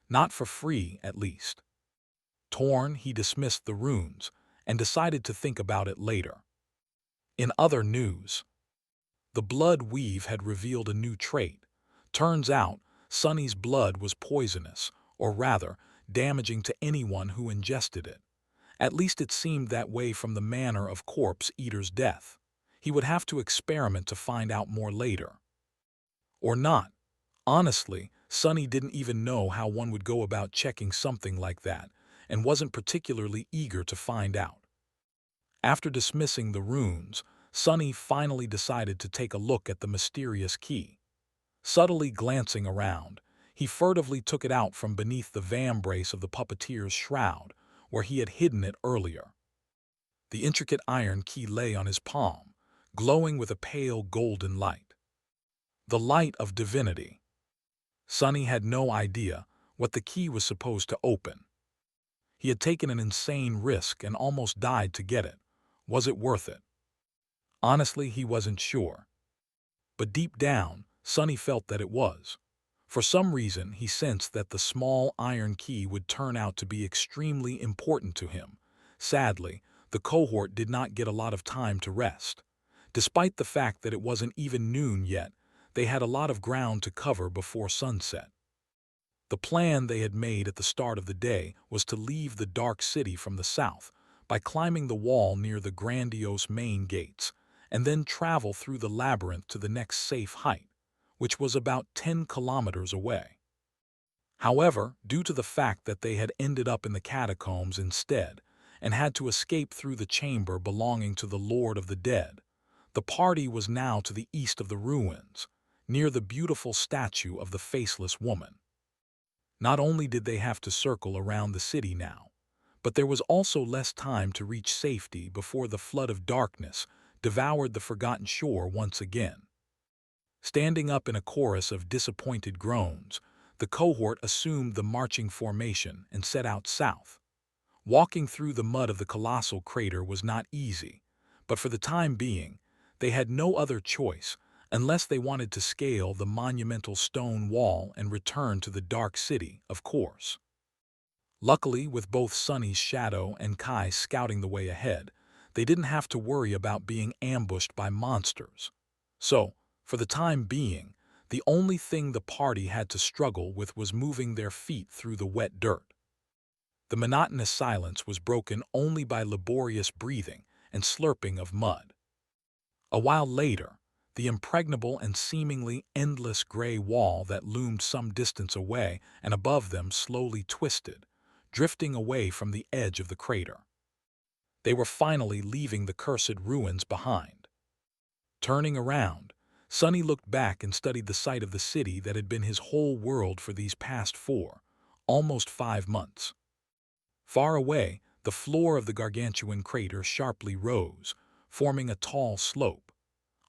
Not for free, at least. Torn, he dismissed the runes and decided to think about it later. In other news, the blood weave had revealed a new trait. Turns out, Sonny's blood was poisonous, or rather, damaging to anyone who ingested it. At least it seemed that way from the manner of Corpse Eater's death. He would have to experiment to find out more later. Or not. Honestly, Sonny didn't even know how one would go about checking something like that, and wasn't particularly eager to find out. After dismissing the runes, Sonny finally decided to take a look at the mysterious key. Subtly glancing around, he furtively took it out from beneath the vambrace of the puppeteer's shroud, where he had hidden it earlier. The intricate iron key lay on his palm, glowing with a pale golden light. The light of divinity. Sonny had no idea what the key was supposed to open. He had taken an insane risk and almost died to get it. Was it worth it? Honestly, he wasn't sure. But deep down, Sonny felt that it was. For some reason, he sensed that the small iron key would turn out to be extremely important to him. Sadly, the cohort did not get a lot of time to rest. Despite the fact that it wasn't even noon yet, they had a lot of ground to cover before sunset. The plan they had made at the start of the day was to leave the Dark City from the south by climbing the wall near the grandiose main gates, and then travel through the labyrinth to the next safe height, which was about 10 kilometers away. However, due to the fact that they had ended up in the catacombs instead and had to escape through the chamber belonging to the Lord of the Dead, the party was now to the east of the ruins, near the beautiful statue of the Faceless Woman. Not only did they have to circle around the city now, but there was also less time to reach safety before the flood of darkness devoured the Forgotten Shore once again. Standing up in a chorus of disappointed groans, the cohort assumed the marching formation and set out south. Walking through the mud of the colossal crater was not easy, but for the time being, they had no other choice unless they wanted to scale the monumental stone wall and return to the Dark City, of course. Luckily, with both Sonny's shadow and Kai scouting the way ahead, they didn't have to worry about being ambushed by monsters. So, for the time being, the only thing the party had to struggle with was moving their feet through the wet dirt. The monotonous silence was broken only by laborious breathing and slurping of mud. A while later, The impregnable and seemingly endless gray wall that loomed some distance away and above them slowly twisted, drifting away from the edge of the crater. They were finally leaving the cursed ruins behind. Turning around, Sonny looked back and studied the site of the city that had been his whole world for these past 4, almost 5 months. Far away, the floor of the gargantuan crater sharply rose, forming a tall slope.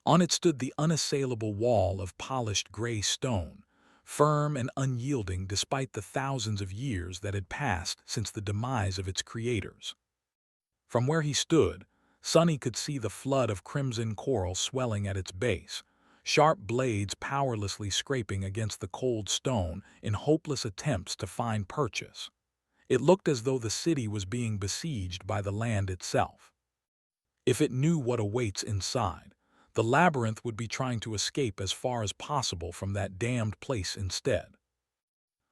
On it stood the unassailable wall of polished gray stone, firm and unyielding despite the thousands of years that had passed since the demise of its creators. From where he stood, Sonny could see the flood of crimson coral swelling at its base, sharp blades powerlessly scraping against the cold stone in hopeless attempts to find purchase. It looked as though the city was being besieged by the land itself. If it knew what awaits inside, the labyrinth would be trying to escape as far as possible from that damned place instead.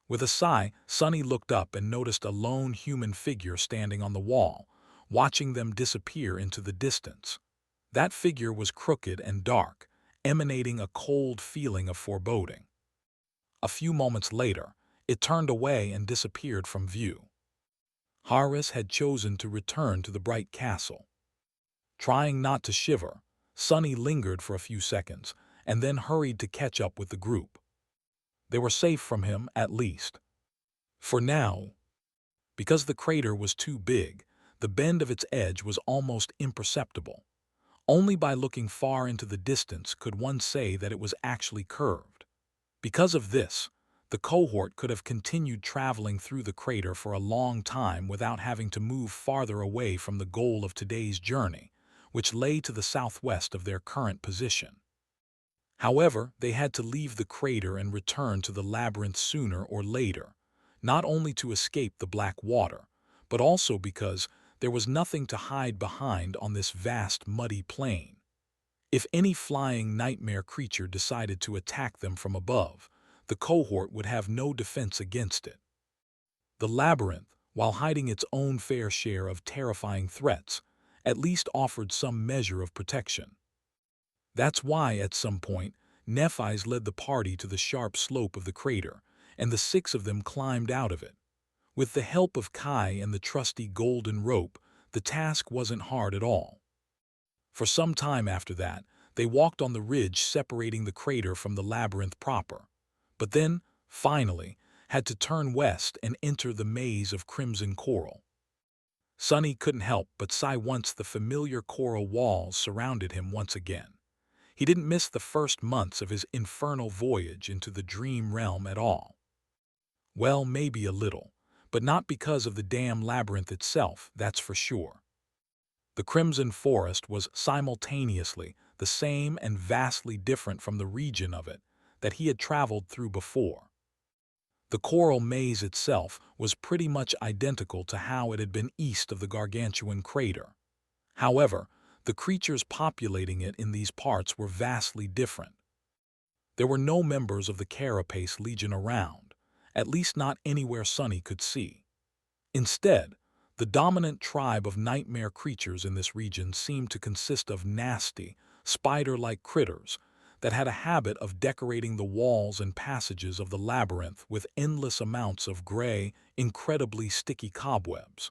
With a sigh, Sonny looked up and noticed a lone human figure standing on the wall, watching them disappear into the distance. That figure was crooked and dark, emanating a cold feeling of foreboding. A few moments later, it turned away and disappeared from view. Harris had chosen to return to the bright castle. Trying not to shiver, Sonny lingered for a few seconds and then hurried to catch up with the group. They were safe from him, at least. For now, because the crater was too big, the bend of its edge was almost imperceptible. Only by looking far into the distance could one say that it was actually curved. Because of this, the cohort could have continued traveling through the crater for a long time without having to move farther away from the goal of today's journey, which lay to the southwest of their current position. However, they had to leave the crater and return to the labyrinth sooner or later, not only to escape the black water, but also because there was nothing to hide behind on this vast muddy plain. If any flying nightmare creature decided to attack them from above, the cohort would have no defense against it. The labyrinth, while hiding its own fair share of terrifying threats, at least offered some measure of protection. That's why, at some point, Nephi's led the party to the sharp slope of the crater, and the 6 of them climbed out of it. With the help of Kai and the trusty golden rope, the task wasn't hard at all. For some time after that, they walked on the ridge separating the crater from the labyrinth proper, but then, finally, had to turn west and enter the maze of crimson coral. Sonny couldn't help but sigh once the familiar coral walls surrounded him once again. He didn't miss the first months of his infernal voyage into the dream realm at all. Well, maybe a little, but not because of the damn labyrinth itself, that's for sure. The Crimson Forest was simultaneously the same and vastly different from the region of it that he had traveled through before. The coral maze itself was pretty much identical to how it had been east of the gargantuan crater. However, the creatures populating it in these parts were vastly different. There were no members of the Carapace Legion around, at least not anywhere Sonny could see. Instead, the dominant tribe of nightmare creatures in this region seemed to consist of nasty, spider-like critters that had a habit of decorating the walls and passages of the labyrinth with endless amounts of gray, incredibly sticky cobwebs.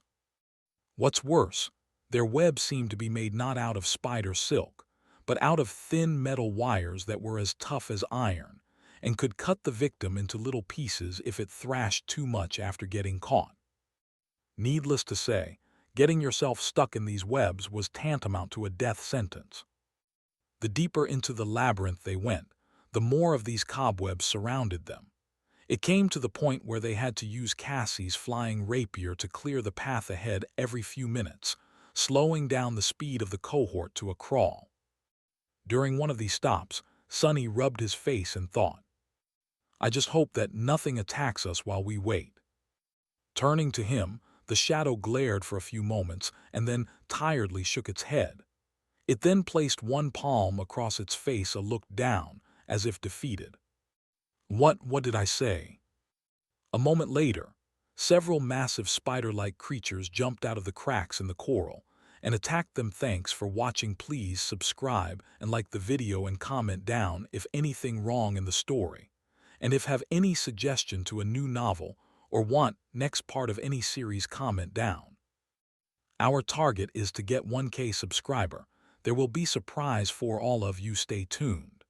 What's worse, their webs seemed to be made not out of spider silk, but out of thin metal wires that were as tough as iron and could cut the victim into little pieces if it thrashed too much after getting caught. Needless to say, getting yourself stuck in these webs was tantamount to a death sentence. The deeper into the labyrinth they went, the more of these cobwebs surrounded them. It came to the point where they had to use Cassie's flying rapier to clear the path ahead every few minutes, slowing down the speed of the cohort to a crawl. During one of these stops, Sonny rubbed his face and thought, "I just hope that nothing attacks us while we wait." Turning to him, the shadow glared for a few moments and then tiredly shook its head. It then placed one palm across its face and looked down, as if defeated. What did I say?" A moment later, several massive spider-like creatures jumped out of the cracks in the coral and attack them. Thanks for watching. Please subscribe and like the video and comment down if anything wrong in the story. And if have any suggestion to a new novel or want next part of any series, comment down. Our target is to get 1K subscriber. There will be surprise for all of you. Stay tuned.